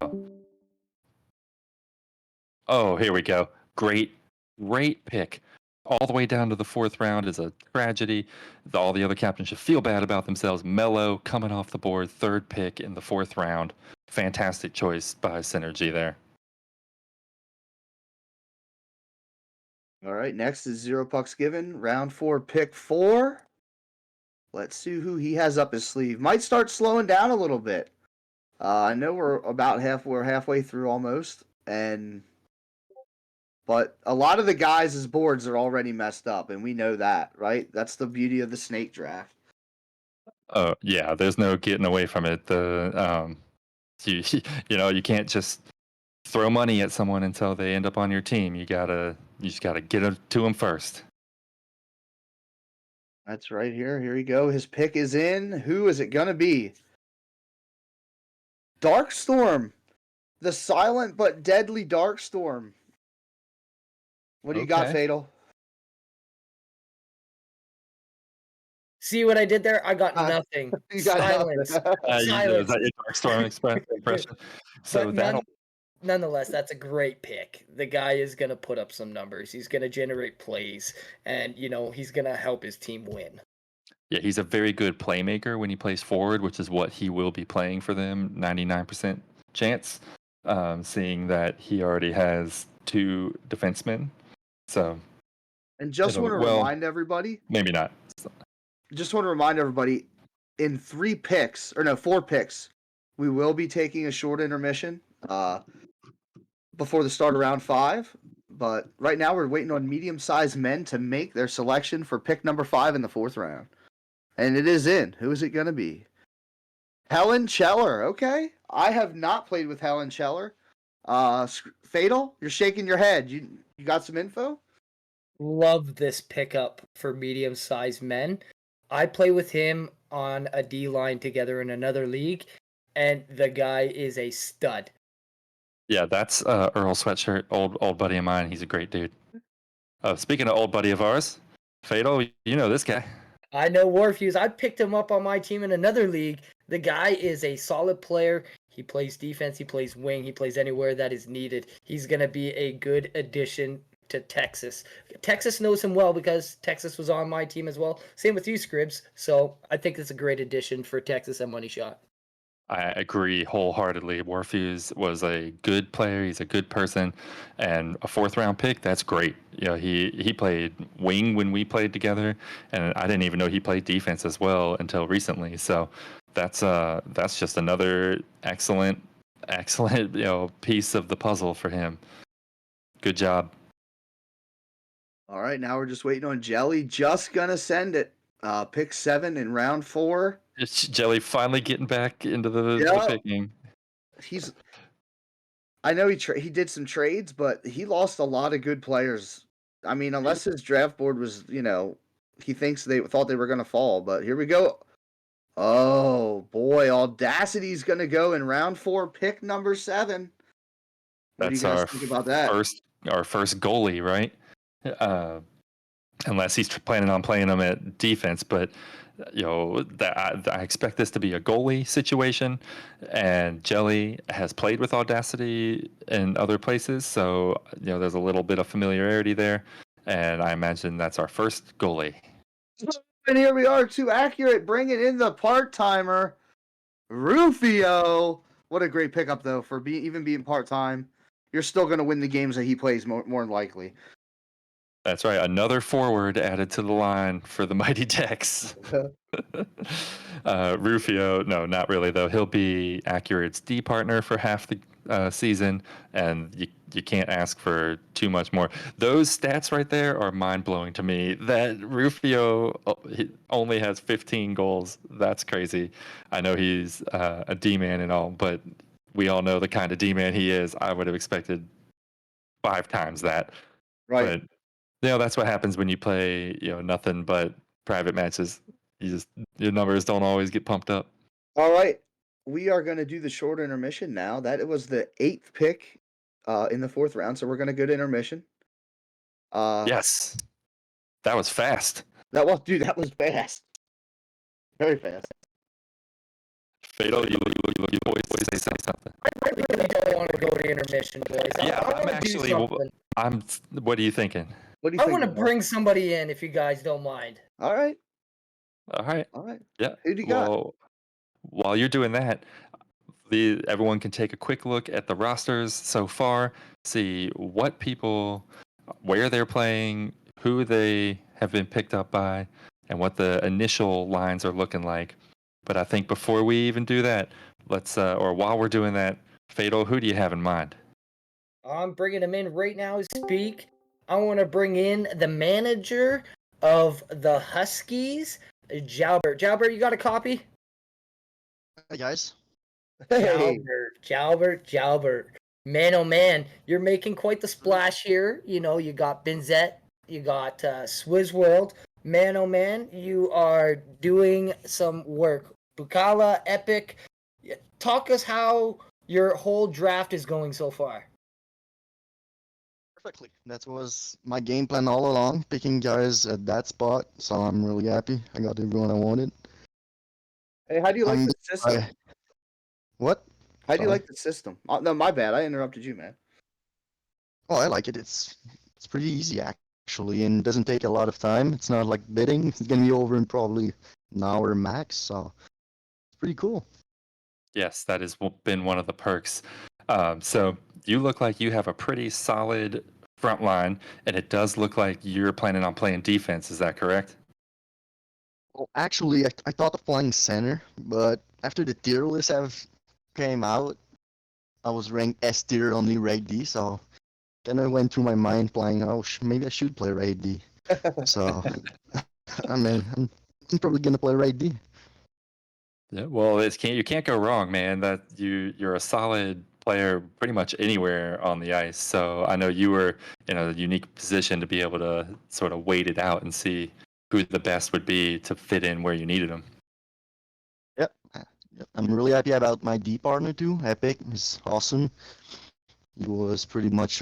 oh, here we go. Great pick. All the way down to the 4th round is a tragedy. All the other captains should feel bad about themselves. Mello coming off the board, 3rd pick in the 4th round. Fantastic choice by Synergy there. All right, next is 0 pucks given. Round 4, pick 4. Let's see who he has up his sleeve. Might start slowing down a little bit. I know we're halfway through almost, but a lot of the guys' boards are already messed up, and we know that, right? That's the beauty of the snake draft. Oh yeah, there's no getting away from it. You you can't just throw money at someone until they end up on your team. You just gotta get it to them first. That's right here. Here we go. His pick is in. Who is it gonna be? Darkstorm, the silent but deadly Darkstorm. What do you got, Okay. Fatal? See what I did there? I got Uh, nothing. You got Silence. nothing. Is Silence. that your Darkstorm impression? So But nonetheless, that's a great pick. The guy is going to put up some numbers. He's going to generate plays, and he's going to help his team win. yeah, he's a very good playmaker when he plays forward, which is what he will be playing for them. 99% chance, seeing that he already has 2 defensemen. So, And just want to remind everybody, maybe not. in 4 picks, we will be taking a short intermission before the start of round 5. But right now we're waiting on medium-sized men to make their selection for pick number 5 in the 4th round. And it is in. Who is it going to be? Helen Cheller. Okay. I have not played with Helen Cheller. Fatal, you're shaking your head. You got some info? Love this pickup for medium-sized men. I play with him on a D line together in another league, and the guy is a stud. Yeah, that's Earl Sweatshirt, old buddy of mine. He's a great dude. Speaking of old buddy of ours, Fatal, you know this guy. I know Warfuse. I picked him up on my team in another league. The guy is a solid player. He plays defense. He plays wing. He plays anywhere that is needed. He's going to be a good addition to Texas. Texas knows him well because Texas was on my team as well. Same with you, Scribs. So I think it's a great addition for Texas and Money Shot. I agree wholeheartedly. Warfuse was a good player. He's a good person, and a 4th round pick. That's great. He played wing when we played together, and I didn't even know he played defense as well until recently. So that's just another excellent piece of the puzzle for him. Good job. All right, now we're just waiting on Jelly. Just gonna send it. Pick 7 in round 4. It's Jelly finally getting back into the picking. I know he did some trades, but he lost a lot of good players. I mean, unless his draft board was, he thinks they thought they were going to fall. But here we go. Oh boy, Audacity's gonna go in round 4, pick number 7. What do you That's guys our think about that? first goalie, right? Uh, unless he's planning on playing him at defense, but I expect this to be a goalie situation, and Jelly has played with Audacity in other places, so there's a little bit of familiarity there, and I imagine that's our first goalie. And here we are, too accurate, bringing in the part-timer, Rufio. What a great pickup, though, for even being part-time. You're still going to win the games that he plays more than likely. That's right. Another forward added to the line for the Mighty Ducks. Rufio, no, not really, though. He'll be Accurate's D partner for half the season, and you can't ask for too much more. Those stats right there are mind-blowing to me. That Rufio he only has 15 goals. That's crazy. I know he's a D-man and all, but we all know the kind of D-man he is. I would have expected 5 times that. Right. But that's what happens when you play, nothing but private matches. Your numbers don't always get pumped up. All right. We are going to do the short intermission now. That was the 8th pick in the 4th round, so we're going to go to intermission. Yes. That was fast. That was fast. Very fast. Fatal, you boys say something. I really don't want to go to intermission, boys. Yeah, I wanna do something. What are you thinking? What do you I think? want to bring somebody in, if you guys don't mind. All right. All right. Yeah. Who do you got? Well, while you're doing that, everyone can take a quick look at the rosters so far, see what people, where they're playing, who they have been picked up by, and what the initial lines are looking like. But I think before we even do that, or while we're doing that, Fatal, who do you have in mind? I'm bringing him in right now as speak. I want to bring in the manager of the Huskies, Jalbert. Jalbert, you got a copy? Hey guys. Hey. Jalbert. Man, oh man, you're making quite the splash here. You got Benzet, you got Swizz World. Man, oh man, you are doing some work. Bukala, Epic. Talk us how your whole draft is going so far. Perfectly. That was my game plan all along, picking guys at that spot. So I'm really happy. I got everyone I wanted. Hey, how do you like the system? What? How do you like the system? No, my bad. I interrupted you, man. Oh, I like it. It's pretty easy actually, and doesn't take a lot of time. It's not like bidding. It's gonna be over in probably an hour max. So it's pretty cool. Yes, that has been one of the perks. So you look like you have a pretty solid front line, and it does look like you're planning on playing defense. Is that correct? Well, actually, I thought of playing center, but after the tier list came out, I was ranked S tier only right D, so then I went through my mind playing, maybe I should play right D. So, I'm probably gonna play right D. Yeah, well, you can't go wrong, man. That you're a solid player pretty much anywhere on the ice. So I know you were in a unique position to be able to sort of wait it out and see who the best would be to fit in where you needed them. Yep. I'm really happy about my D partner too. Epic is awesome. He was pretty much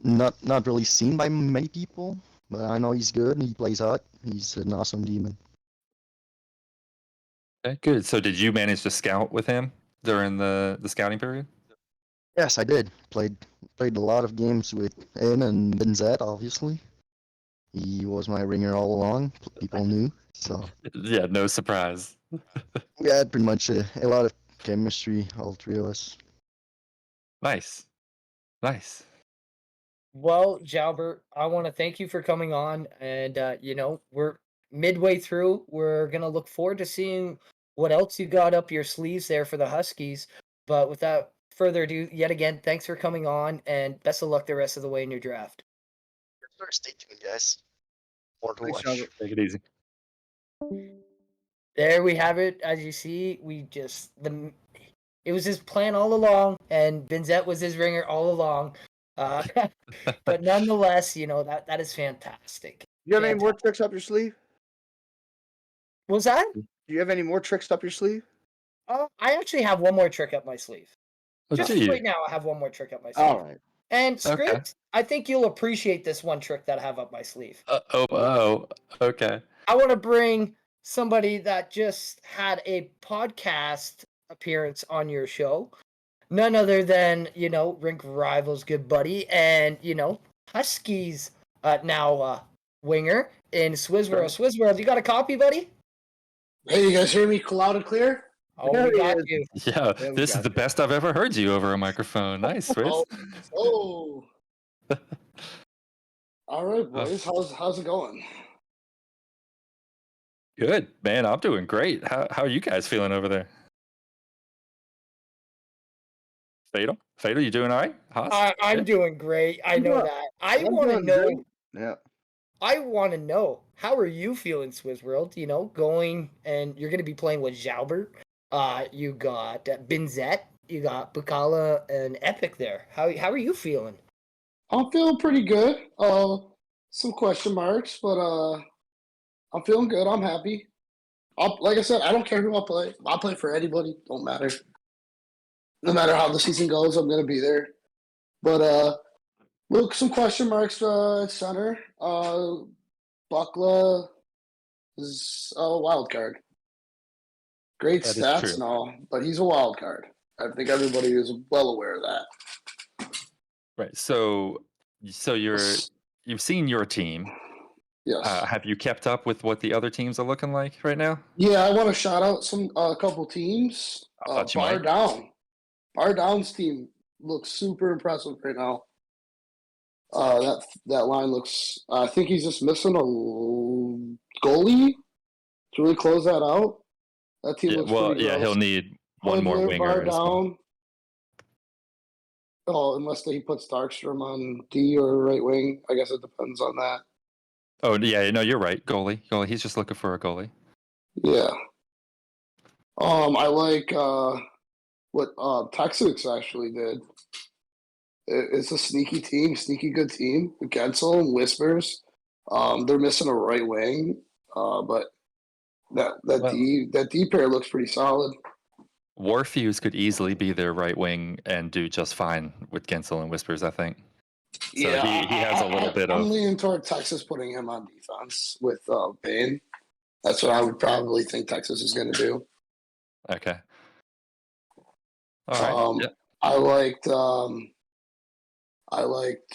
not really seen by many people, but I know he's good. He plays hot. He's an awesome demon. Okay, good. So did you manage to scout with him during the scouting period? Yes, I did. Played a lot of games with him and Benzet, obviously. He was my ringer all along. People knew, so Yeah, no surprise. we had pretty much a lot of chemistry, all three of us. Nice. Well, Jalbert, I want to thank you for coming on, and we're midway through. We're gonna look forward to seeing what else you got up your sleeves there for the Huskies. But without further ado, yet again, thanks for coming on, and best of luck the rest of the way in your draft. Stay tuned, guys. More to watch. Jalbert. Take it easy. There we have it. As you see, it was his plan all along, and Benzet was his ringer all along. But nonetheless, that is fantastic. You have any more tricks up your sleeve? What was that? Do you have any more tricks up your sleeve? I actually have one more trick up my sleeve. Oh, Just do you? right now, I have one more trick up my sleeve. All right. And Okay. Script, I think you'll appreciate this one trick that I have up my sleeve. Okay. I want to bring somebody that just had a podcast appearance on your show. None other than, Rink Rivals' good buddy and, Huskies now winger in Swizzworld. Right. Swizzworld, you got a copy, buddy? Hey, you guys hear me loud and clear? Oh, There we he got is. you. Yeah, Yeah, we this is got the you. best I've ever heard you over a microphone. Nice, Swizz. Oh. All right, boys. How's it going? Good, man. I'm doing great. How are you guys feeling over there? Fatal, you doing all right? Haas? I'm Yeah? doing great. I know Yeah, that. I I'm want to doing know. great. Yeah. I want to know, how are you feeling, Swizzworld? Going and you're going to be playing with Jalbert. You got Binzet, you got Bukala and Epic there. How are you feeling? I'm feeling pretty good. Some question marks, but I'm feeling good. I'm happy. Like I said, I don't care who I play. I'll play for anybody. Don't matter. No matter how the season goes, I'm gonna be there. But look, some question marks at center. Buckla is a wild card. Great That is stats true. and all, but he's a wild card. I think everybody is well aware of that. Right. So you've seen your team. Yes. Have you kept up with what the other teams are looking like right now? Yeah, I want to shout out a couple teams. I thought you Bar might. Down. Bar Down's team looks super impressive right now. That line looks. I think he's just missing a goalie to really close that out. That team Yeah, looks well, pretty yeah, he'll gross. need one more Hoodler, Bar winger as well. Down. Oh, unless he puts Darkstrom on D or right wing. I guess it depends on that. Oh, yeah, no, you're right. Goalie. He's just looking for a goalie. Yeah. I like what Texas actually did. It's a sneaky team, sneaky good team. Gensel and Whispers. They're missing a right wing, but that D pair looks pretty solid. Warfuse could easily be their right wing and do just fine with Gensel and Whispers, I think. So Yeah, he has a little bit I'm of. leaning toward Texas putting him on defense with Payne. That's what I would probably think Texas is going to do. Okay. All right. Yeah. I liked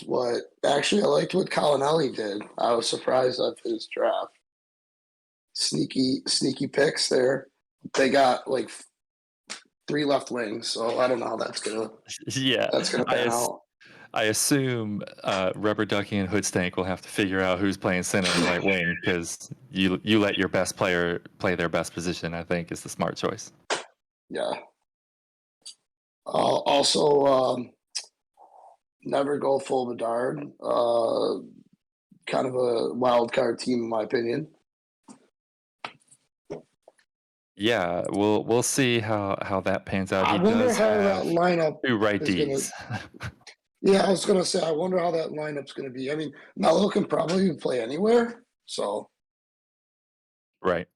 what Collinelli did. I was surprised of his draft. Sneaky picks there. They got like 3 left wings, so I don't know how that's gonna Yeah. pan out. I assume Rubber Ducky and Hoodstank will have to figure out who's playing center and right wing, because you let your best player play their best position, I think, is the smart choice. Yeah. Also, never go full Bedard. Kind of a wild card team, in my opinion. Yeah, we'll see how that pans out. I He wonder does how have that lineup 2 right is gonna. Ds. Yeah, I was gonna say. I wonder how that lineup's gonna be. I mean, Melo can probably play anywhere. So. Right.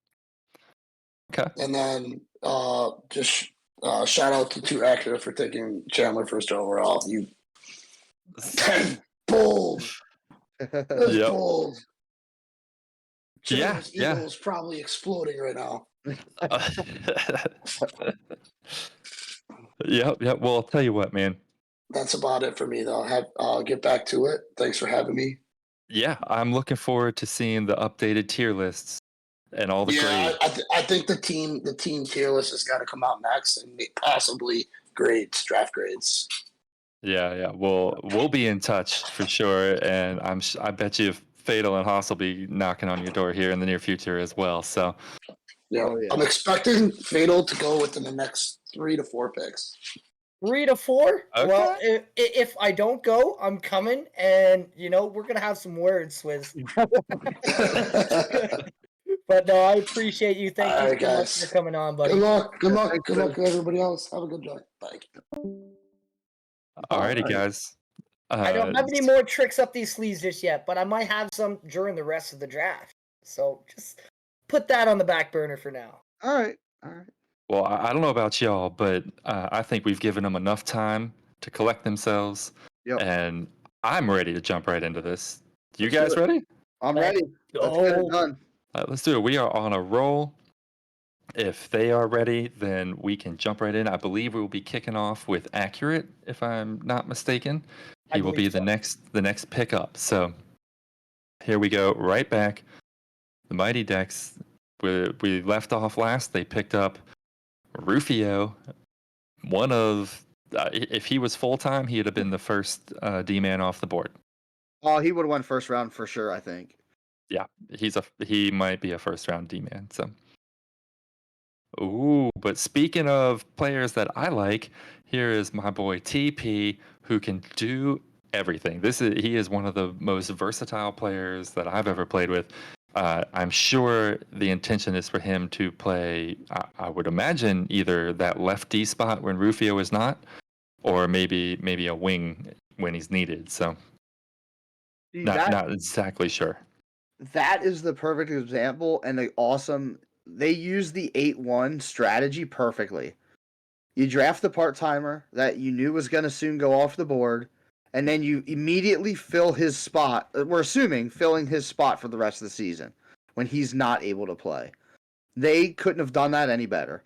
Okay. And then just shout out to 2 Acura for taking Chandler first overall. You bold. That's Yep. bold. Yeah, Chandler's ego is probably exploding right now. Yep. Well, I'll tell you what, man. That's about it for me, though. I'll get back to it. Thanks for having me. Yeah, I'm looking forward to seeing the updated tier lists and all the grades. I think the team tier list has got to come out next and possibly draft grades. Yeah. We'll be in touch for sure, and I bet you Fatal and Haas will be knocking on your door here in the near future as well. So. Yeah, Oh, yeah. I'm expecting Fatal to go within the next 3 to 4 picks. 3 to 4? Okay. Well, if I don't go, I'm coming, and we're gonna have some words, Swizz. But no, I appreciate you. Thank All you right, so much guys. for coming on, buddy. Good luck. Good luck. Thanks, Good luck to everybody else. Have a good night. Bye. Alrighty, guys. I don't have any more tricks up these sleeves just yet, but I might have some during the rest of the draft. So just put that on the back burner for now. All right. All right. Well, I don't know about y'all, but I think we've given them enough time to collect themselves, Yep. and I'm ready to jump right into this. You Let's do guys it. ready? I'm Let's ready. Let's get it go. done. Let's do it. We are on a roll. If they are ready, then we can jump right in. I believe we will be kicking off with Accurate, if I'm not mistaken. I He will be believe so. the next pickup. So here we go, right back. The Mighty Ducks. We left off last. They picked up Rufio, one of. If he was full time, he'd have been the first D-man off the board. Oh, he would have won first round for sure, I think. Yeah, he might be a first round D-man. So. Ooh, but speaking of players that I like, here is my boy TP who can do everything. He is one of the most versatile players that I've ever played with. I'm sure the intention is for him to play. I would imagine either that left D spot when Rufio is not, or maybe a wing when he's needed. So See, not exactly sure. that is the perfect example and the awesome. They use the 8-1 strategy perfectly. You draft the part timer that you knew was going to soon go off the board, and then you immediately fill his spot. We're assuming filling his spot for the rest of the season when he's not able to play. They couldn't have done that any better.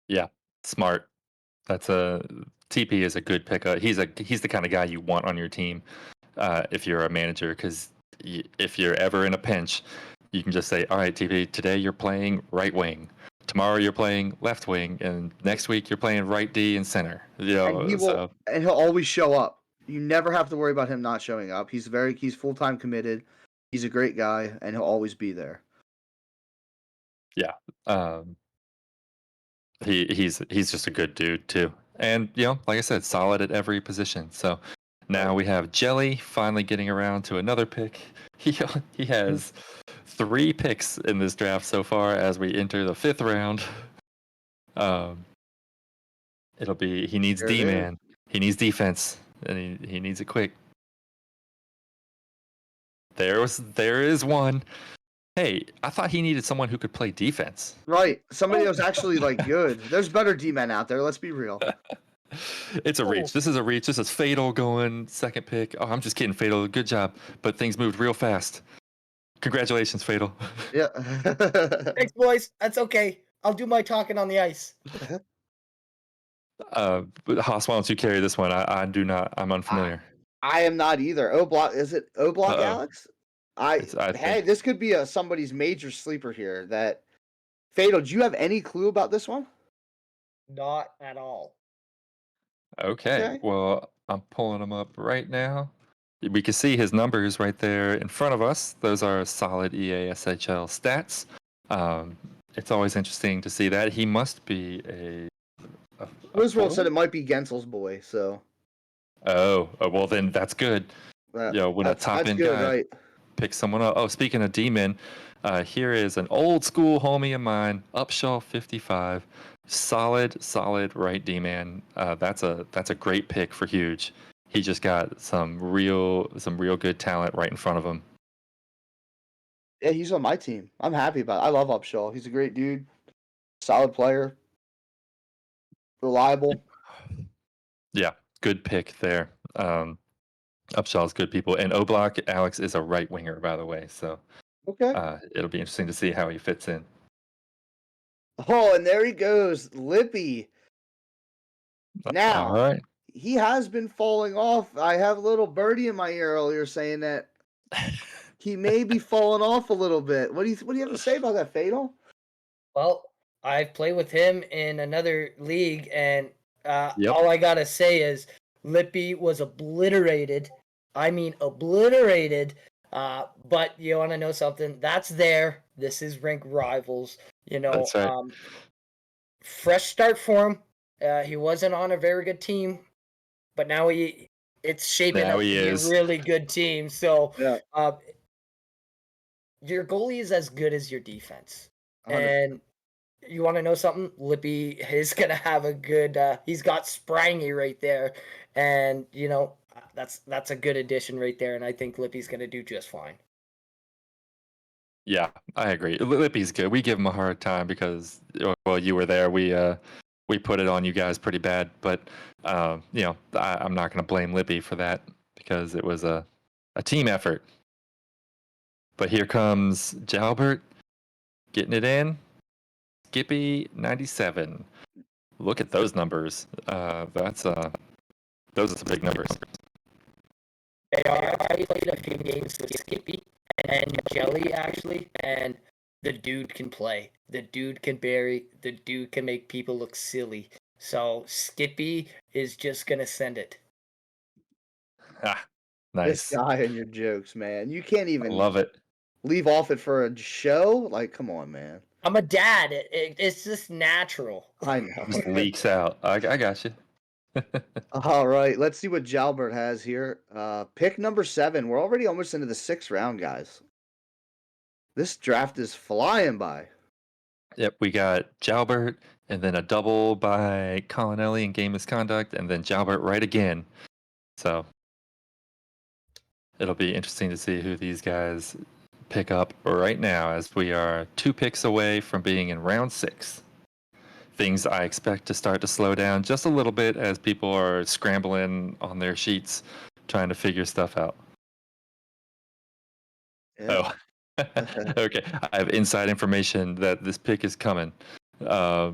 Yeah, smart. That's a TP is a good pickup. He's the kind of guy you want on your team if you're a manager, because if you're ever in a pinch, you can just say, "All right, TP, today you're playing right wing. Tomorrow you're playing left wing, and next week you're playing right D and center." And he'll always show up. You never have to worry about him not showing up. He's full time committed. He's a great guy, and he'll always be there. Yeah. Um, he's just a good dude too, and like I said, solid at every position. So now we have Jelly finally getting around to another pick. He has 3 picks in this draft so far as we enter the 5th round. It'll be he needs There it is. D-man. He needs defense, and he needs it quick. There is one. Hey, I thought he needed someone who could play defense. Right. Somebody that was actually like good. There's better D men out there, let's be real. It's a reach. This is a reach. This is Fatal going second pick. Oh, I'm just kidding, Fatal. Good job. But things moved real fast. Congratulations, Fatal. Yeah. Thanks, boys. That's okay. I'll do my talking on the ice. But Haas, why don't you carry this one? I do not. I'm unfamiliar. I am not either. O block, is it O block, Uh-oh. Alex? I Hey, think this could be somebody's major sleeper here. That Fatal, do you have any clue about this one? Not at all. okay. Well, I'm pulling him up right now. We can see his numbers right there in front of us. Those are solid EASHL stats. It's always interesting to see that. He must be a Roosevelt said forward? it might be Gensel's boy, so Oh, well then that's good. When a top that's end good, guy right? picks someone up. Oh, speaking of D-men, here is an old school homie of mine, Upshaw 55. Solid right D-man. That's a great pick for Huge. He just got some real good talent right in front of him. Yeah, he's on my team. I'm happy about it. I love Upshaw. He's a great dude, solid player, reliable. Yeah, good pick there. Upshaw's good people, and Oblak Alex is a right winger, by the way. So Okay. it'll be interesting to see how he fits in. Oh, and there he goes, Lippy. Now, All right. he has been falling off. I have a little birdie in my ear earlier saying that he may be falling off a little bit. What do you have to say about that, Fatal? Well, I've played with him in another league, and Yep. all I gotta say is Lippy was obliterated. I mean, obliterated. But you want to know something? That's there. This is Rink Rivals. That's right. Fresh start for him. He wasn't on a very good team, but now it's shaping Now up to he be a is. really good team. So Yeah. your goalie is as good as your defense. 100%. And you want to know something? Lippy is gonna have a good. He's got Sprangy right there, and that's a good addition right there. And I think Lippy's gonna do just fine. Yeah, I agree. Lippy's good. We give him a hard time because, well, you were there. We put it on you guys pretty bad, but I'm not going to blame Lippy for that because it was a team effort. But here comes Jalbert getting it in. Skippy 97. Look at those numbers. Those are some big numbers. They are. I played a few games with Skippy and Jelly actually, and the dude can play. The dude can bury. The dude can make people look silly. So Skippy is just gonna send it. Ah, This nice. guy and your jokes, man. You can't I even love it. leave off it for a show. Like, come on, man. I'm a dad. It's just natural. I know. Just leaks out. I got you. All right, let's see what Jalbert has here. Pick number 7. We're already almost into the 6th round, guys. This draft is flying by. Yep, we got Jalbert, and then a double by Colinelli in game misconduct, and then Jalbert right again. So it'll be interesting to see who these guys pick up right now, as we are 2 picks away from being in round 6. Things I expect to start to slow down just a little bit as people are scrambling on their sheets trying to figure stuff out. Yeah. Oh, okay. I have inside information that this pick is coming. I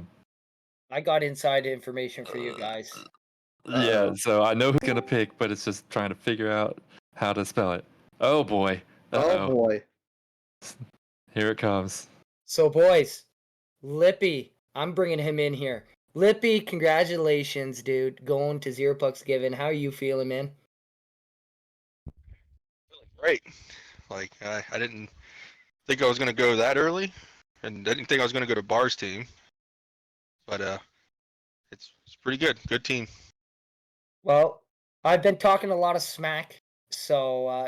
got inside information for you guys. Yeah, Uh-oh. so I know who's gonna pick, but it's just trying to figure out how to spell it. Oh boy. Oh boy. Here it comes. So boys, Lippy, I'm bringing him in here. Lippy, congratulations, dude. Going to 0 pucks given. How are you feeling, man? Great. Like I didn't think I was gonna go that early, and I didn't think I was gonna go to Bar's team. But it's pretty good. Good team. Well, I've been talking a lot of smack, so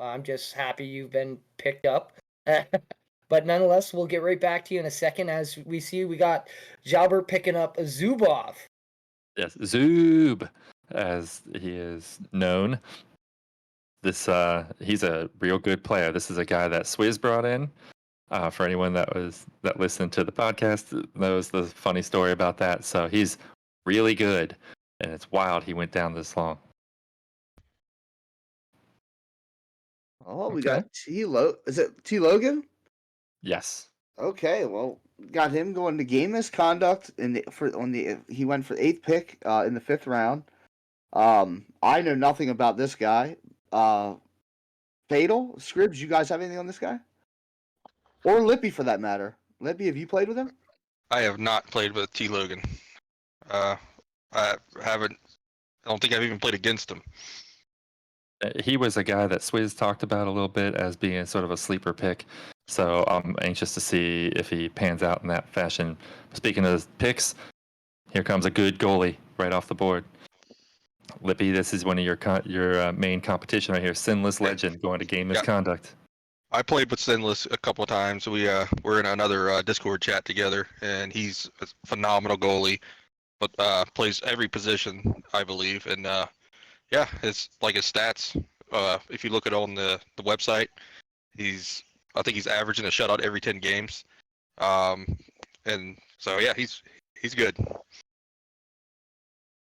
I'm just happy you've been picked up. But nonetheless, we'll get right back to you in a second. As we see, we got Jalbert picking up Zubov. Yes, Zoob, as he is known. This he's a real good player. This is a guy that Swizz brought in. For anyone that listened to the podcast knows the funny story about that. So he's really good, and it's wild he went down this long. Oh, we Okay. got Is it T Logan? Yes. Okay, well, got him going to game misconduct he went for the 8th pick in the 5th round. I know nothing about this guy. Fatal, Scribs, you guys have anything on this guy? Or Lippy for that matter. Lippy, have you played with him? I have not played with T. Logan. I haven't. I don't think I've even played against him. He was a guy that Swizz talked about a little bit as being sort of a sleeper pick. So I'm anxious to see if he pans out in that fashion. Speaking of picks, here comes a good goalie right off the board. Lippy, this is one of your main competition right here. Sinless Legend going to game misconduct. I played with Sinless a couple of times. We're in another Discord chat together, and he's a phenomenal goalie, but plays every position, I believe. And yeah, it's like his stats. If you look at on the website, I think he's averaging a shutout every 10 games. And so yeah, he's good.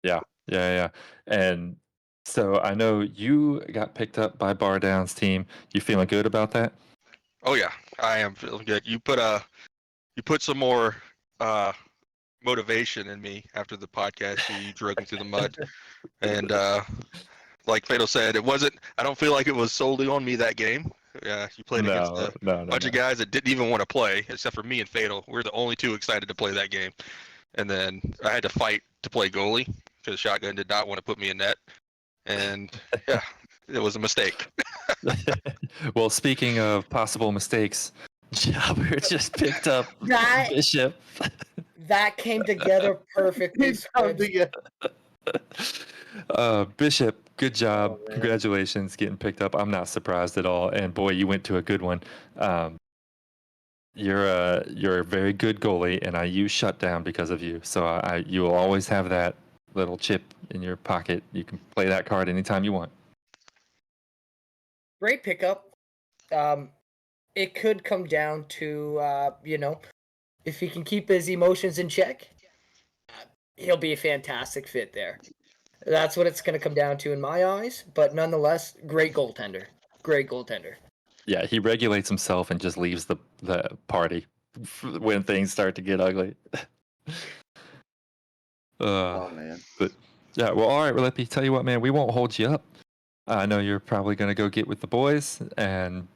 Yeah. And so I know you got picked up by Bar Down's team. You feeling good about that? Oh yeah, I am feeling good. You put some more motivation in me after the podcast. You drug me through the mud, and like Fatal said, I don't feel like it was solely on me that game. You played against a bunch of guys that didn't even want to play, except for me and Fatal. We're the only 2 excited to play that game, and then I had to fight to play goalie because Shotgun did not want to put me in net, and yeah, it was a mistake. Well, speaking of possible mistakes, Jobber just picked up That Bishop. that came together perfectly. Bishop, good job. Oh, man. Congratulations getting picked up. I'm not surprised at all. And boy, you went to a good one. You're a very good goalie, and I use shutdown because of you. So you will always have that little chip in your pocket. You can play that card anytime you want. Great pickup. it could come down to if he can keep his emotions in check, he'll be a fantastic fit there. That's what it's going to come down to in my eyes. But nonetheless, great goaltender. Great goaltender. Yeah, he regulates himself and just leaves the party when things start to get ugly. Oh man. But yeah, well, all right, well, let me tell you what, man, we won't hold you up. I know you're probably going to go get with the boys and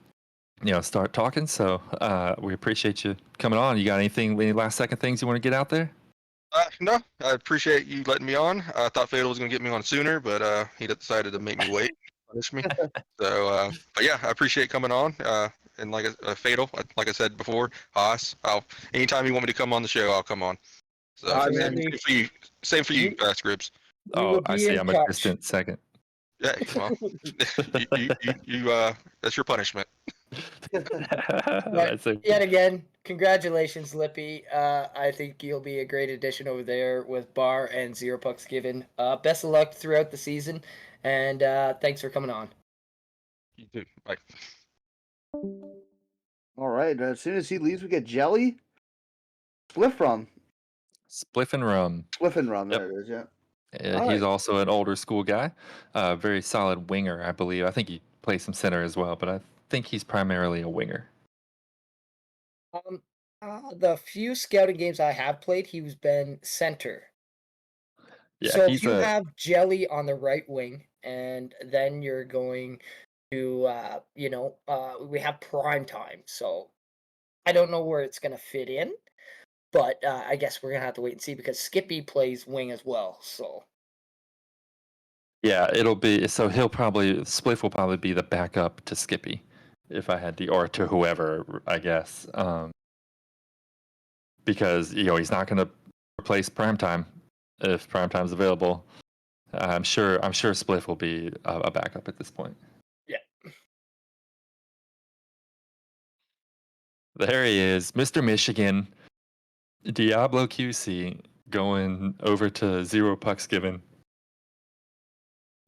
start talking. So we appreciate you coming on. You got any last second things you want to get out there? No, I appreciate you letting me on. I thought Fatal was going to get me on sooner, but he decided to make me wait, punish me. So, but yeah, I appreciate coming on. And like Fatal, like I said before, Haas, anytime you want me to come on the show, I'll come on. So Absolutely. same for you, Scribs. We will I be see. in I'm a touch. distant second. Yeah, well, that's your punishment. But yet again, congratulations, Lippy. I think you'll be a great addition over there with Bar and Zero Pucks Given. Best of luck throughout the season, and thanks for coming on. You too. Bye. All right. As soon as he leaves, we get Jelly. Spliff Rum. Spliff and Rum. Spliff and Rum. Yep. There it is. Yeah. He's right. also an older school guy. Very solid winger, I believe. I think he plays some center as well, but I think he's primarily a winger. The few scouting games I have played, he's been center. Yeah, So he's if you have Jelly on the right wing, and then you're going to, we have prime time. So I don't know where it's going to fit in, but I guess we're going to have to wait and see because Skippy plays wing as well. So yeah, it'll be so Spliff will probably be the backup to Skippy, if I had or to whoever, I guess, because he's not going to replace Primetime if Primetime's available. I'm sure Spliff will be a backup at this point. yeah. There he is, Mr. Michigan, Diablo QC, going over to Zero Pucks Given.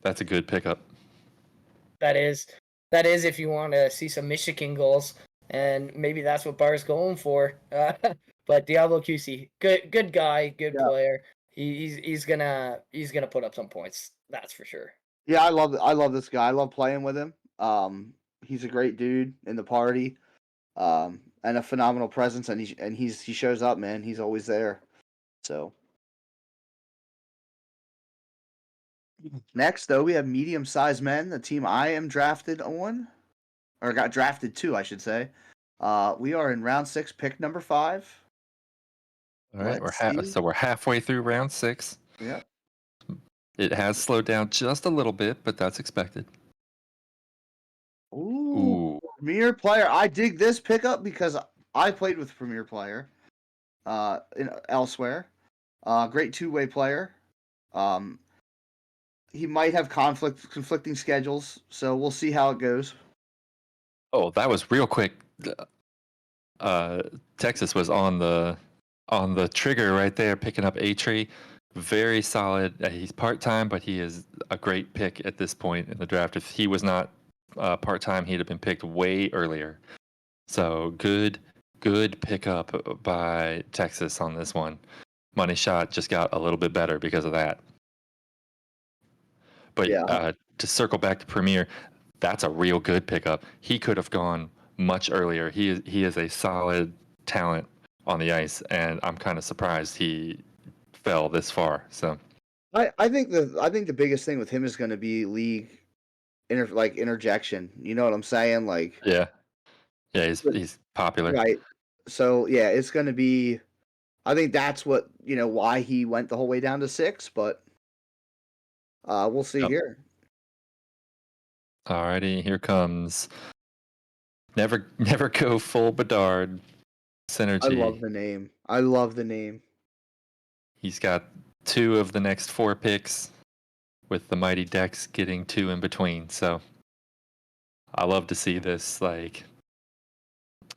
That's a good pickup. That is if you want to see some Michigan goals, and maybe that's what Bar's going for. But Diablo QC, good guy, good player. He's gonna put up some points. That's for sure. Yeah, I love this guy. I love playing with him. He's a great dude in the party. And a phenomenal presence, and he shows up, man. He's always there. So next, though, we have medium-sized men, the team I am drafted on, or got drafted to, I should say. We are in round 6, pick number 5. All right, we're halfway through round 6. Yeah. It has slowed down just a little bit, but that's expected. Ooh. Premier Player. I dig this pickup because I played with Premier Player elsewhere. Great two-way player. He might have conflicting schedules, so we'll see how it goes. Oh, that was real quick. Texas was on the trigger right there, picking up A-Tree. Very solid. He's part-time, but he is a great pick at this point in the draft. If he was not part-time, he'd have been picked way earlier. So good pickup by Texas on this one. Money shot just got a little bit better because of that. But Yeah. To circle back to Premier, that's a real good pickup. He could have gone much earlier. He is a solid talent on the ice, and I'm kind of surprised he fell this far. So I think the biggest thing with him is going to be league interjection. You know what I'm saying? Like yeah, he's popular, right. So yeah, it's going to be. I think that's what why he went the whole way down to 6, but we'll see here. Alrighty, here comes. Never go full Bedard. Synergy. I love the name. He's got 2 of the next 4 picks, with the Mighty Ducks getting 2 in between. So I love to see this, like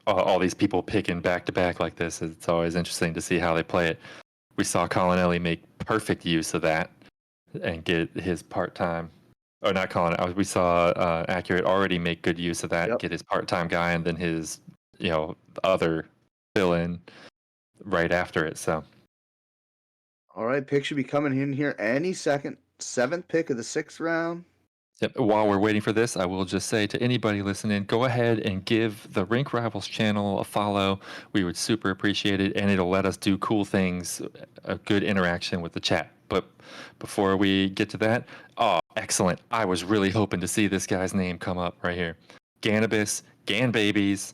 all these people picking back to back like this. It's always interesting to see how they play it. We saw Colinelli make perfect use of that and get his part-time or not Colin. We saw Accurate already make good use of that. Yep. Get his part-time guy, and then his other fill-in right after it. So All right, pick should be coming in here any second. 7th pick of the 6th round. yep. While we're waiting for this, I will just say to anybody listening, go ahead and give the Rink Rivals channel a follow. We would super appreciate it, and it'll let us do cool things, a good interaction with the chat. But before we get to that, oh, excellent. I was really hoping to see this guy's name come up right here. Ganabis, Gan Babies.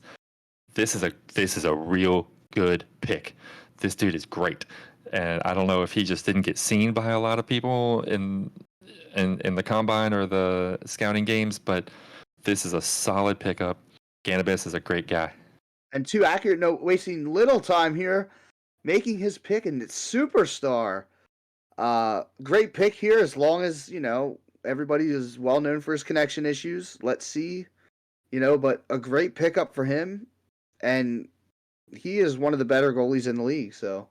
This is a real good pick. This dude is great. And I don't know if he just didn't get seen by a lot of people in the combine or the scouting games, but this is a solid pickup. Ganabis is a great guy. And too accurate, no wasting little time here, making his pick and it's superstar. Great pick here as long as, everybody is well known for his connection issues. Let's see, but a great pickup for him. And he is one of the better goalies in the league, so.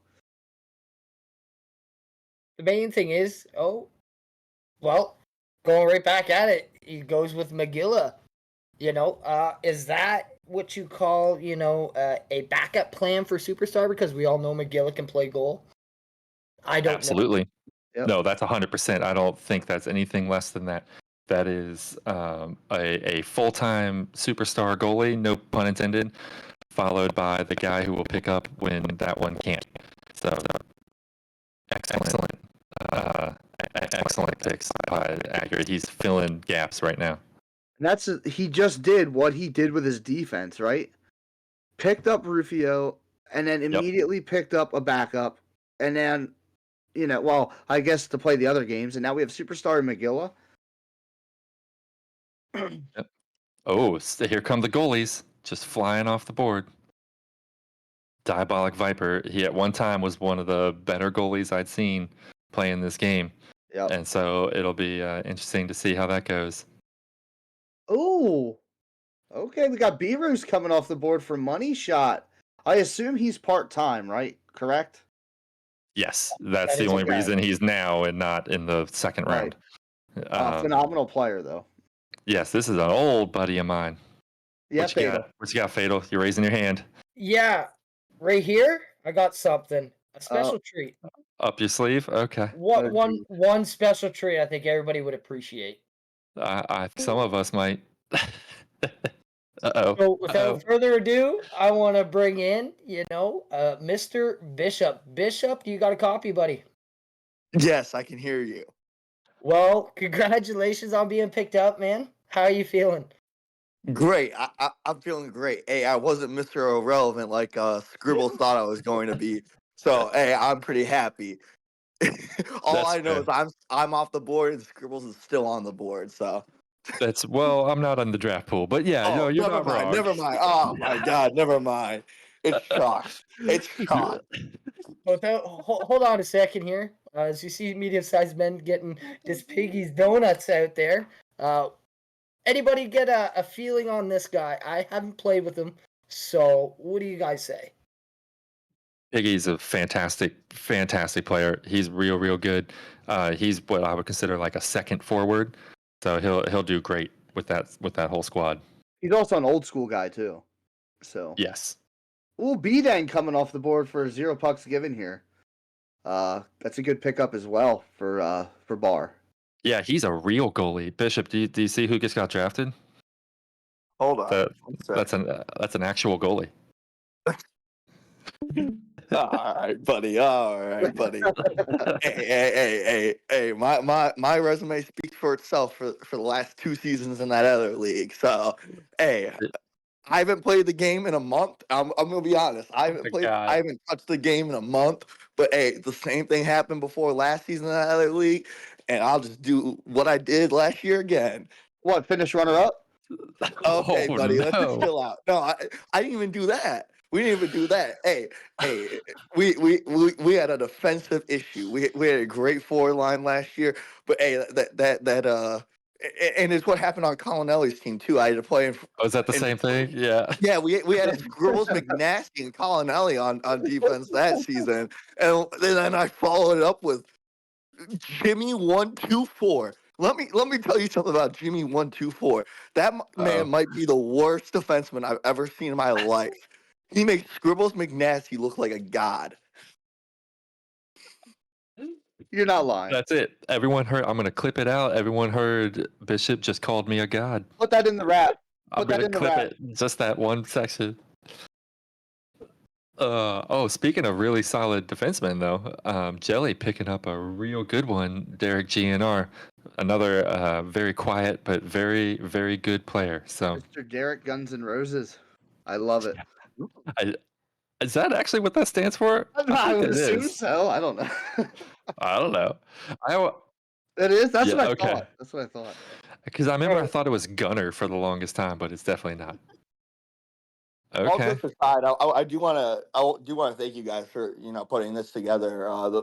The main thing is, going right back at it, he goes with McGilla. Is that what you call, a backup plan for Superstar? Because we all know McGilla can play goal. I don't Absolutely. Yep. No, that's 100%. I don't think that's anything less than that. That is a full-time superstar goalie, no pun intended, followed by the guy who will pick up when that one can't. So, excellent picks by Accurate. He's filling gaps right now. And he just did what he did with his defense, right? Picked up Rufio and then immediately picked up a backup. And then, I guess to play the other games. And now we have Superstar and McGilla. Yep. Oh, here come the goalies, just flying off the board. Diabolic Viper. He at one time was one of the better goalies I'd seen playing this game. Yep. And so it'll be interesting to see how that goes. Oh, okay. We got B-Roos coming off the board for Money Shot. I assume he's part-time, right? Correct? Yes, that's That the is only okay. reason he's now and not in the second round. Phenomenal player, though. Yes, this is an old buddy of mine. Yeah, What you got, Fatal? You're raising your hand. Yeah, right here, I got something. A special treat. Up your sleeve? Okay. One special treat I think everybody would appreciate. Some of us might. Uh-oh. So without further ado, I want to bring in, Mr. Bishop. Bishop, do you got a copy, buddy? Yes, I can hear you. Well, congratulations on being picked up, man. How are you feeling? Great. I'm feeling great. Hey, I wasn't Mr. Irrelevant like Scribbles thought I was going to be. So, hey, I'm pretty happy. All That's I know fair. is I'm off the board and Scribbles is still on the board. So. I'm not on the draft pool, but yeah, Oh, you're never not mind. wrong. Never mind. Oh my God, never mind. It's shocked. It's shocked. Hold on a second here. As you see medium-sized men getting this Piggy's Donuts out there. Anybody get a feeling on this guy? I haven't played with him, so what do you guys say? Piggy's a fantastic player. He's real good. He's what I would consider like a second forward, so he'll do great with that whole squad. He's also an old school guy, too. So. Yes. Ooh, B-Dang coming off the board for 0 pucks given here. That's a good pickup as well for Barr. Yeah, he's a real goalie. Bishop, do you see who just got drafted? Hold on. That's an actual goalie. All right, buddy. Hey. My resume speaks for itself for the last 2 seasons in that other league. So, hey, I haven't played the game in a month. I'm gonna be honest. I haven't touched the game in a month. But hey, the same thing happened before last season in that other league, and I'll just do what I did last year again. What? Finish runner-up? Okay, buddy. No. Let's just chill out. No, I didn't even do that. We didn't even do that. Hey, we had a defensive issue. We had a great forward line last year, but hey, and it's what happened on Colinelli's team too. I had to play in. Was that the same thing? Yeah. Yeah, we had Scribbles, McNasty, and Colinelli on defense that season, and then I followed it up with Jimmy 1-2-4. Let me tell you something about Jimmy 124. That Uh-oh. man might be the worst defenseman I've ever seen in my life. He makes Scribbles McNasty look like a god. You're not lying. That's it. Everyone heard. I'm gonna clip it out. Everyone heard Bishop just called me a god. Put that in the wrap. I'm Put that gonna in the clip wrap. it. Just that one section. Speaking of really solid defensemen, though, Jelly picking up a real good one. Derek GNR, another very quiet but very, very good player. So, Mr. Derek Guns N' Roses. I love it. I, is that actually what that stands for? I think would it assume is. so. I don't know. I don't know. I It is. That's Yeah, what I okay. thought. That's what I thought. Because I remember I Alright. thought it was Gunner for the longest time, but it's definitely not. All Okay. jokes aside, I do want to thank you guys for putting this together.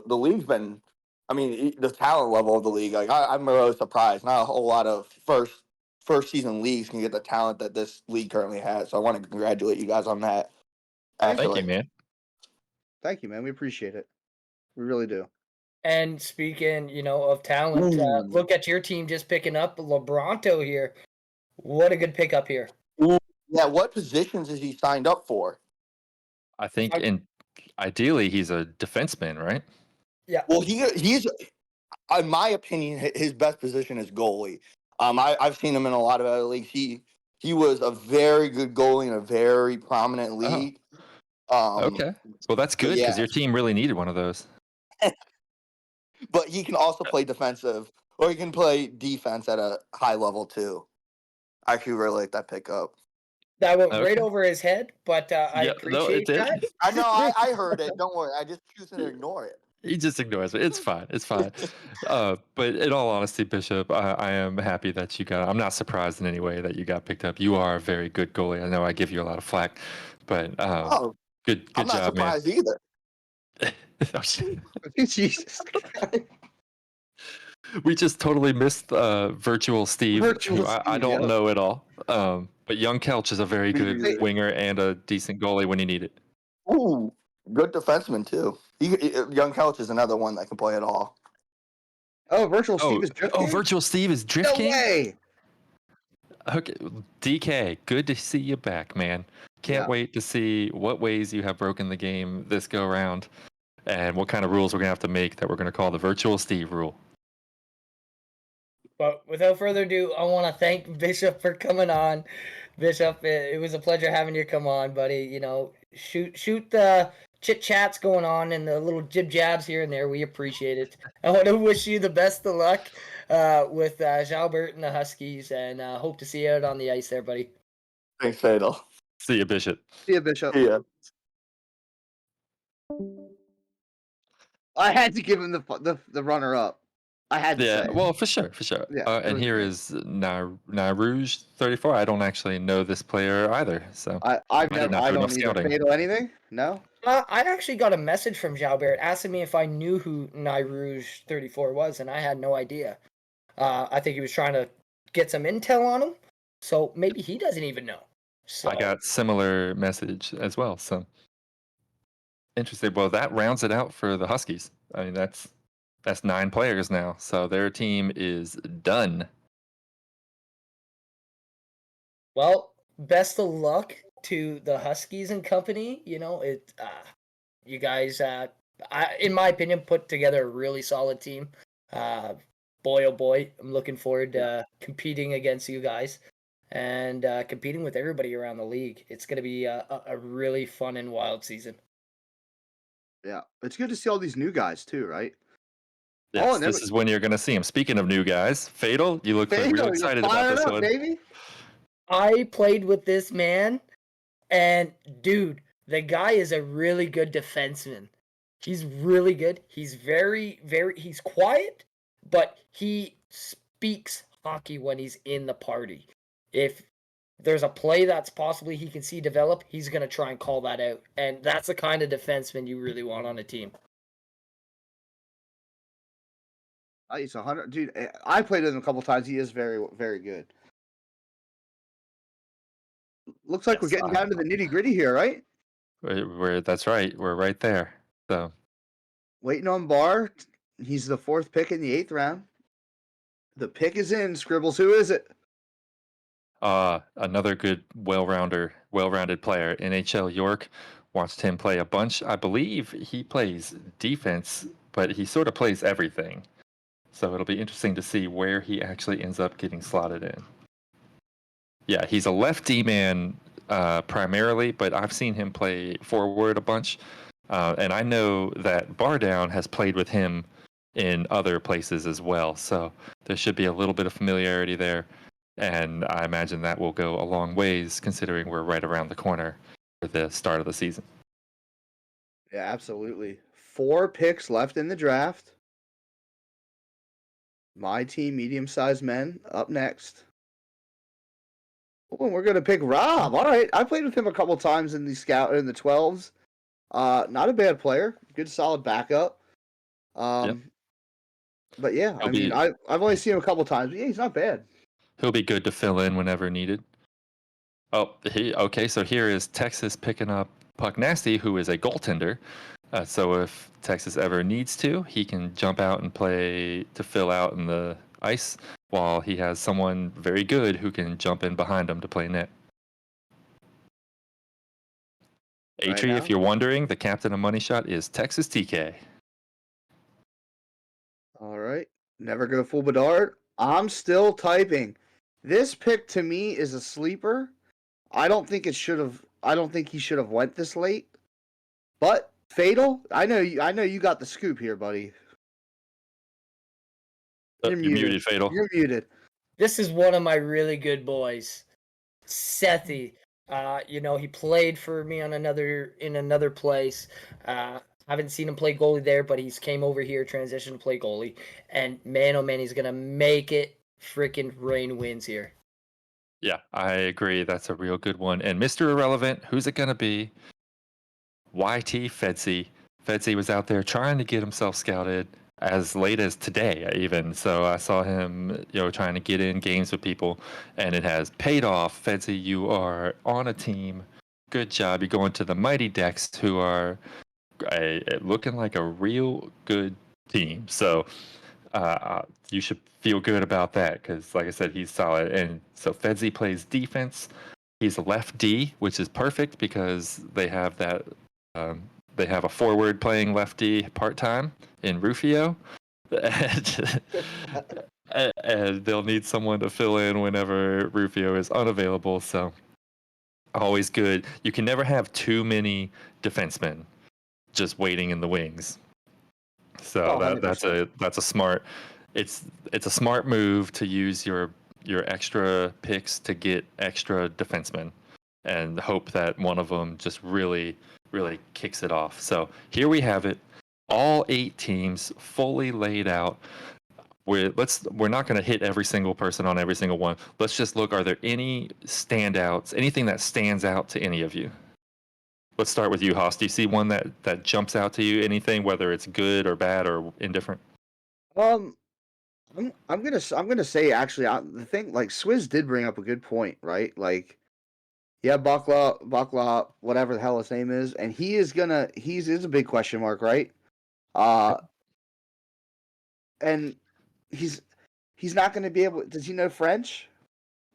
The league's been, I mean, the talent level of the league. Like I'm really surprised. Not a whole lot of first season leagues can get the talent that this league currently has. So I want to congratulate you guys on that. Thank Thank Actually, you, man. Thank you, man. We appreciate it. We really do. And speaking, of talent, Ooh. look at your team just picking up LeBronto here. What a good pickup here. Yeah, what positions is he signed up for? I think, ideally, he's a defenseman, right? Yeah. Well, he's, in my opinion, his best position is goalie. I've seen him in a lot of other leagues. He was a very good goalie in a very prominent league. Okay. Well, that's good because yeah. your team really needed one of those. But he can also play defensive, or he can play defense at a high level too. I actually really like that pickup. That went right Okay. over his head, but I Yeah, no, it appreciate did. that. I know, I heard it. Don't worry. I just choose to ignore it. He just ignores it. It's fine. It's fine. But in all honesty, Bishop, I am happy that you got. I'm not surprised in any way that you got picked up. You are a very good goalie. I know I give you a lot of flack, but Oh, good I'm not job, man. surprised either. Oh, shit. Jesus Christ. We just totally missed Virtual Steve, Virtual who I Steve, don't yep. know at all. But Young Kelch is a very Me good neither. winger and a decent goalie when you need it. Ooh, good defenseman too. Young Couch is another one that can play it all. Oh, Virtual Steve is Drift King? Virtual Steve is Drift No King? way. Okay, DK, good to see you back, man. Can't Yeah. wait to see what ways you have broken the game this go around and what kind of rules we're going to have to make that we're going to call the Virtual Steve rule. But without further ado, I want to thank Bishop for coming on. Bishop, it was a pleasure having you come on, buddy. Shoot the chit chats going on and the little jib jabs here and there. We appreciate it. I want to wish you the best of luck with Jalbert and the Huskies, and hope to see you out on the ice there, buddy. Thanks, Fatal. See you, Bishop. See ya, Bishop. Yeah. I had to give him the runner up. I had to say. Yeah, well, for sure. Yeah, it And was here great. is Narouge 34. I don't actually know this player either, so I did not don't do enough either. scouting. Fatal anything? No? I actually got a message from Jalbert asking me if I knew who Rouge 34 was, and I had no idea. I think he was trying to get some intel on him, so maybe he doesn't even know. So I got similar message as well, so interesting. Well, that rounds it out for the Huskies. I mean, that's 9 players now, so their team is done. well, best of luck to the Huskies and company. You guys, in my opinion, put together a really solid team. Boy, oh boy, I'm looking forward to competing against you guys and competing with everybody around the league. It's going to be a really fun and wild season. Yeah. It's good to see all these new guys too, right? Yes, and this is when you're going to see him. Speaking of new guys, Fatal, you look Fatal, real you're excited about fired this up, one. baby. I played with this man, and dude, the guy is a really good defenseman. He's really good. He's he's quiet, but he speaks hockey when he's in the party. If there's a play that's possibly he can see develop, he's going to try and call that out. And that's the kind of defenseman you really want on a team. He's 100. Dude, I played with him a couple times. He is very, very good. Looks like we're getting down to the nitty gritty here, right? That's right. We're right there. So Waiting on Barr. He's the 4th pick in the 8th round. The pick is in. Scribbles, who is it? Another good, well-rounded player. NHL York. Watched him play a bunch. I believe he plays defense, but he sort of plays everything. So it'll be interesting to see where he actually ends up getting slotted in. Yeah, he's a lefty man primarily, but I've seen him play forward a bunch. And I know that Bardown has played with him in other places as well. So there should be a little bit of familiarity there. And I imagine that will go a long ways considering we're right around the corner for the start of the season. Yeah, absolutely. 4 picks left in the draft. My team, medium-sized men, up next. Oh, and we're gonna pick Rob. All right, I played with him a couple times in the 12s. Not a bad player. Good, solid backup. Yep. But yeah, I mean, I've only seen him a couple times. But yeah, he's not bad. He'll be good to fill in whenever needed. Okay. So here is Texas picking up Puck Nasty, who is a goaltender. So if Texas ever needs to, he can jump out and play to fill out in the ice, while he has someone very good who can jump in behind him to play net. Right Atri, now? if you're wondering, the captain of Money Shot is Texas TK. All right, never go full Bedard. I'm still typing. This pick to me is a sleeper. I don't think he should have went this late. But Fatal, I know you got the scoop here, buddy. You're muted, Fatal. You're muted. This is one of my really good boys, Sethi. He played for me in another place. Haven't seen him play goalie there, but he's came over here, transitioned to play goalie, and man, oh man, he's gonna make it freaking rain wins here. Yeah, I agree. That's a real good one. And Mr. Irrelevant, who's it gonna be? YT Fedzi. Fedzi was out there trying to get himself scouted as late as today, even. So I saw him, trying to get in games with people, and it has paid off. Fedzi, you are on a team. Good job. You're going to the Mighty Ducks, who are looking like a real good team. So you should feel good about that because, like I said, he's solid. And so Fedzi plays defense. He's a left D, which is perfect because they have that. They have a forward playing lefty part-time in Rufio. And they'll need someone to fill in whenever Rufio is unavailable. So always good. You can never have too many defensemen just waiting in the wings. So that's a smart. It's a smart move to use your extra picks to get extra defensemen and hope that one of them just really kicks it off. So here we have it, all 8 teams fully laid out. We're not going to hit every single person on every single one. Let's just look, are there any standouts, anything that stands out to any of you? Let's start with you, Haas. Do you see one that jumps out to you, anything, whether it's good or bad or indifferent? I'm gonna say actually the thing, like, Swizz did bring up a good point, right? Like, yeah, Bakla, whatever the hell his name is, and he's a big question mark, right? And he's not gonna be able. Does he know French?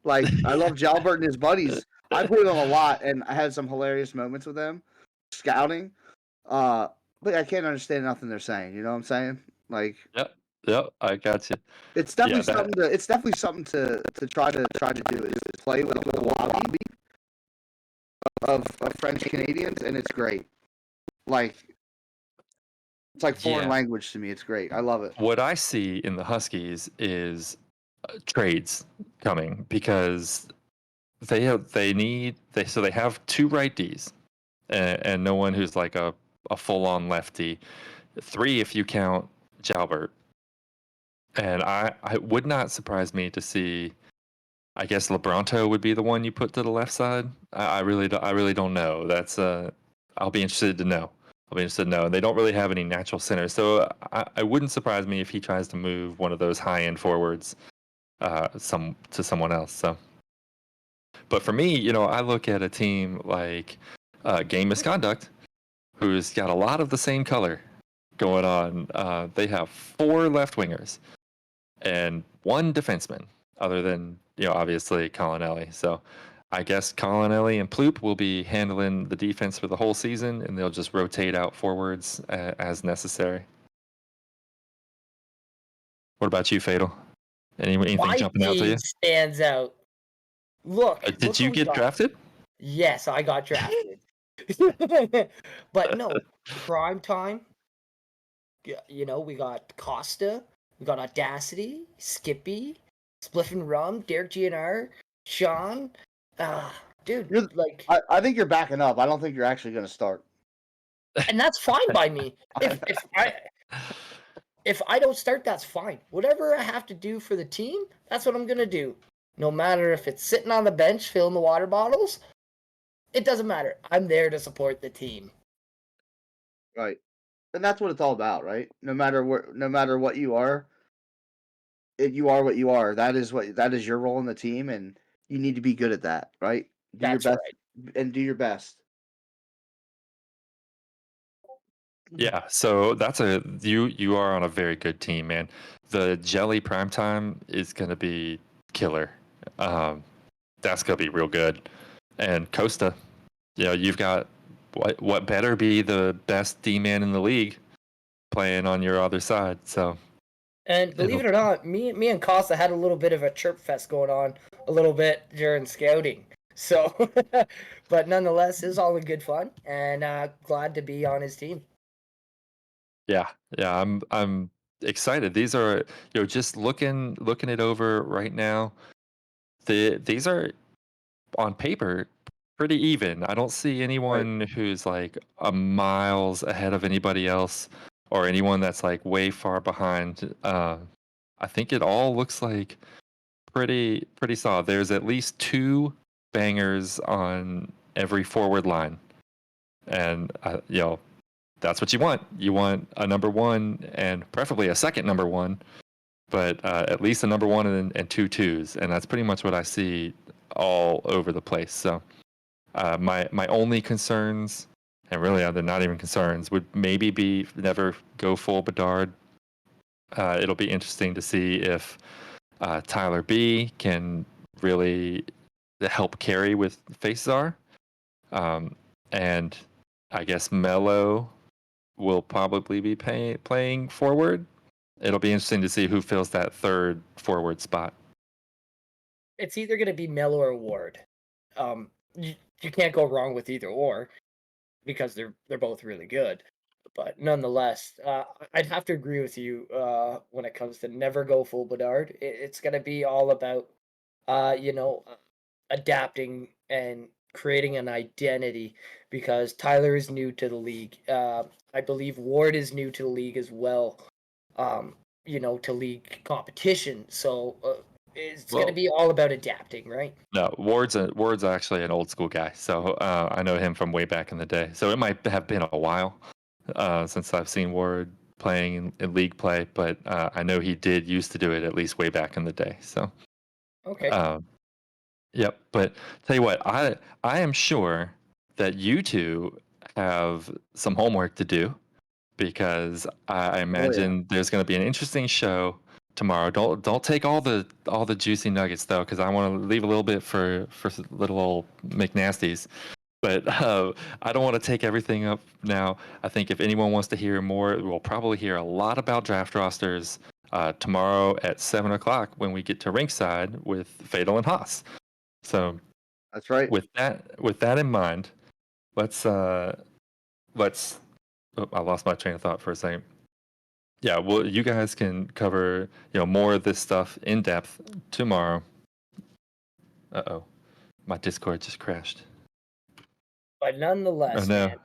Like, I love Jalbert and his buddies. I played with them a lot, and I had some hilarious moments with them scouting. But I can't understand nothing they're saying. You know what I'm saying? Like, Yep, I got you. it's definitely something to try to do is play with a lobby of French Canadians, and it's great. Like, it's like foreign language to me. It's great. I love it. What I see in the Huskies is trades coming because they have 2 right Ds and no one who's like a full-on lefty. 3 if you count Jalbert. And I would not surprise me to see. I guess Lebronto would be the one you put to the left side. I really don't know. That's I'll be interested to know. And they don't really have any natural centers, so I wouldn't surprise me if he tries to move one of those high-end forwards to someone else. So, but for me, I look at a team like Game Misconduct, who's got a lot of the same color going on. They have 4 left wingers. and one defenseman, other than obviously Collinelli. So I guess Collinelli and Ploop will be handling the defense for the whole season, and they'll just rotate out forwards as necessary. What about you, Fatal? Anything My jumping out to team you? stands out. Look, Did look you who we get got. drafted? Yes, I got drafted. But no, prime time. We got Costa, we got Audacity, Skippy, Spliffin' Rum, Derek GNR, Sean. Dude, You're, like, I think you're backing up. I don't think you're actually going to start. and that's fine by me. If I don't start, that's fine. Whatever I have to do for the team, that's what I'm gonna do. No matter if it's sitting on the bench filling the water bottles, it doesn't matter. I'm there to support the team. Right. And that's what it's all about, right? No matter what you are, you are what you are. That is your role in the team, and you need to be good at that, right? Do your That's best right. and do your best. Yeah, so you are on a very good team, man. The Jelly Primetime is gonna be killer. Um, that's gonna be real good. And Costa, you've got what better be the best D man in the league playing on your other side. So And believe it or not, me and Costa had a little bit of a chirp fest going on a little bit during scouting. So, but nonetheless, it's all in good fun, and glad to be on his team. yeah, I'm excited. These are just looking it over right now. These are on paper pretty even. I don't see anyone who's like a miles ahead of anybody else or anyone that's like way far behind. I think it all looks like pretty solid. There's at least two bangers on every forward line, and that's what you want. You want a number one and preferably a second number one, but at least a number one and two twos, and that's pretty much what I see all over the place. So my only concerns, and really they're not even concerns, would maybe be never go full Bedard. It'll be interesting to see if Tyler B can really help carry with Facezar. And I guess Mello will probably be playing forward. It'll be interesting to see who fills that third forward spot. It's either going to be Mello or Ward. You can't go wrong with either or because they're both really good. But nonetheless, I'd have to agree with you when it comes to never go full Bedard. It's going to be all about, adapting and creating an identity because Tyler is new to the league. I believe Ward is new to the league as well. To league competition. So it's going to be all about adapting, right? No, Ward's actually an old school guy, so I know him from way back in the day. So it might have been a while since I've seen Ward playing in league play, but I know he did used to do it at least way back in the day. So Okay. yep. But tell you what, I am sure that you two have some homework to do because I imagine there's going to be an interesting show tomorrow. Don't take all the juicy nuggets though, because I want to leave a little bit for little old McNasties. But I don't want to take everything up now. I think if anyone wants to hear more, we'll probably hear a lot about draft rosters tomorrow at 7:00 when we get to Rinkside with Fatal and Haas. So That's right. with that in mind, let's. Oh, I lost my train of thought for a second. Yeah, well, you guys can cover more of this stuff in depth tomorrow. Uh-oh, my Discord just crashed. But nonetheless, Oh no. man,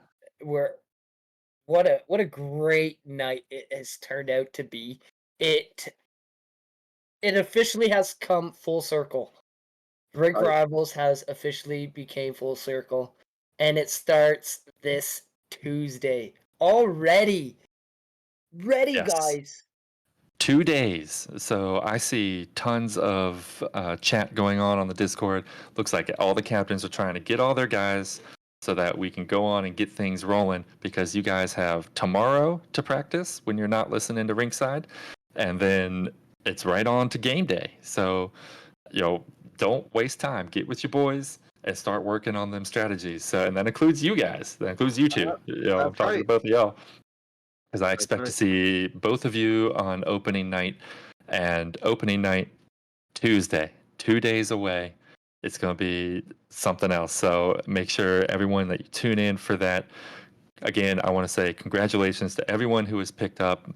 what a great night it has turned out to be. It officially has come full circle. Rink Rivals has officially became full circle, and it starts this Tuesday already. Ready, Yes. guys. 2 days. So I see tons of chat going on the Discord. Looks like all the captains are trying to get all their guys so that we can go on and get things rolling because you guys have tomorrow to practice when you're not listening to Rinkside. And then it's right on to game day. So, don't waste time. Get with your boys and start working on them strategies. So, and that includes you guys. That includes you two. I'm That's talking to right. both of y'all because I That's expect to right. see both of you on opening night, and opening night Tuesday, 2 days away. It's going to be something else. So make sure everyone that you tune in for that. Again, I want to say congratulations to everyone who has picked up.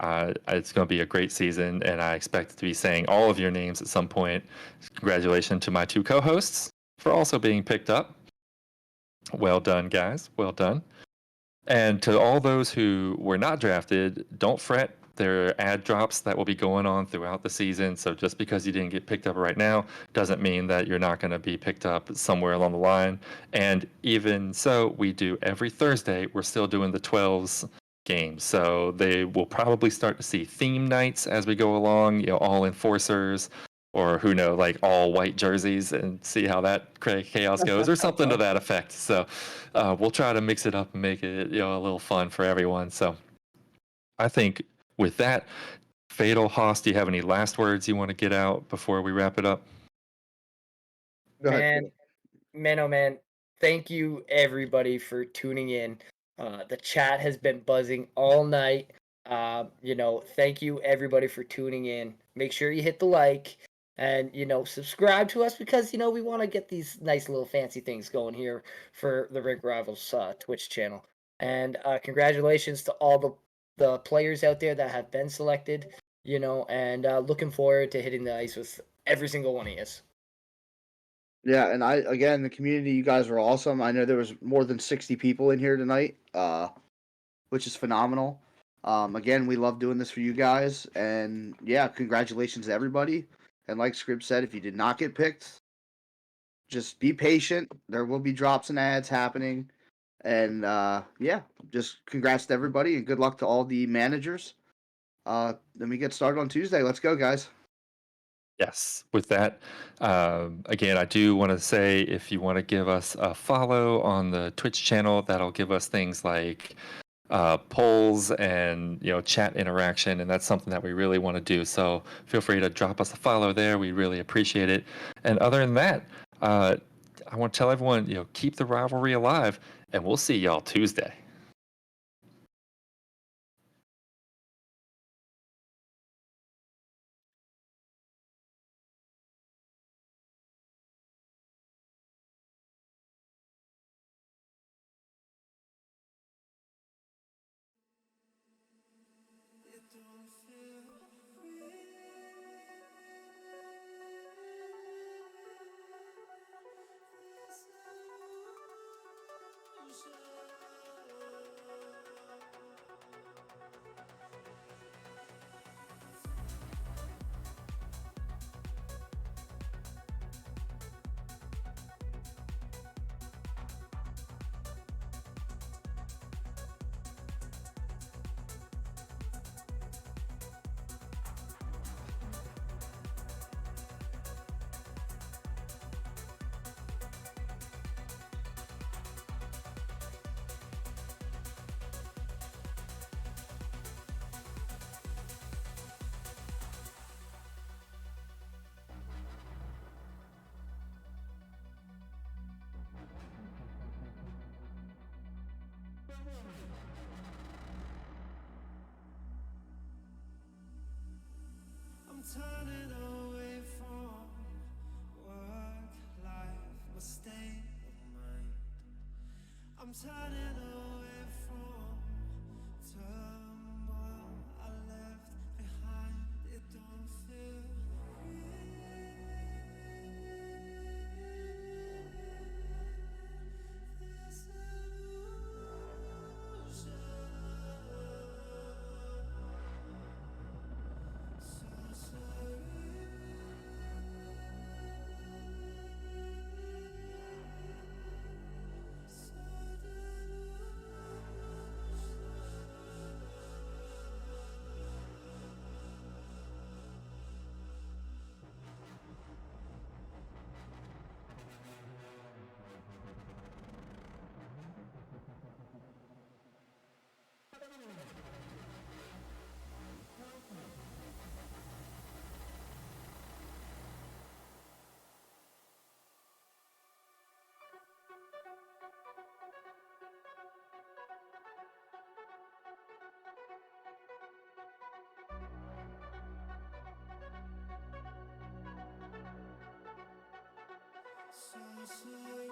It's going to be a great season, and I expect to be saying all of your names at some point. Congratulations to my two co-hosts for also being picked up. Well done, guys. Well done. And to all those who were not drafted, don't fret. There are ad drops that will be going on throughout the season. So just because you didn't get picked up right now doesn't mean that you're not going to be picked up somewhere along the line. And even so, we do every Thursday, we're still doing the 12s games. So they will probably start to see theme nights as we go along, all enforcers, or who know, like all white jerseys, and see how that chaos goes, or something to that effect. So we'll try to mix it up and make it a little fun for everyone. So I think with that, Fatal Hoss, do you have any last words you want to get out before we wrap it up? Go ahead. Oh man, thank you everybody for tuning in. The chat has been buzzing all night. Thank you everybody for tuning in. Make sure you hit the like and subscribe to us because we want to get these nice little fancy things going here for the Rink Rivals Twitch channel. And congratulations to all the players out there that have been selected. And looking forward to hitting the ice with every single one of you. Yeah, and again, the community, you guys were awesome. I know there was more than 60 people in here tonight, which is phenomenal. Again, we love doing this for you guys, and yeah, congratulations to everybody. And like Scrib said, if you did not get picked, just be patient. There will be drops and ads happening, and yeah, just congrats to everybody, and good luck to all the managers. Then we get started on Tuesday. Let's go, guys. Yes. With that, again, I do want to say if you want to give us a follow on the Twitch channel, that'll give us things like polls and chat interaction, and that's something that we really want to do. So feel free to drop us a follow there. We really appreciate it. And other than that, I want to tell everyone, keep the rivalry alive, and we'll see y'all Tuesday. Turning away from work, life, my state of mind. I'm turning away from turmoil I left behind. It don't feel real. This illusion. so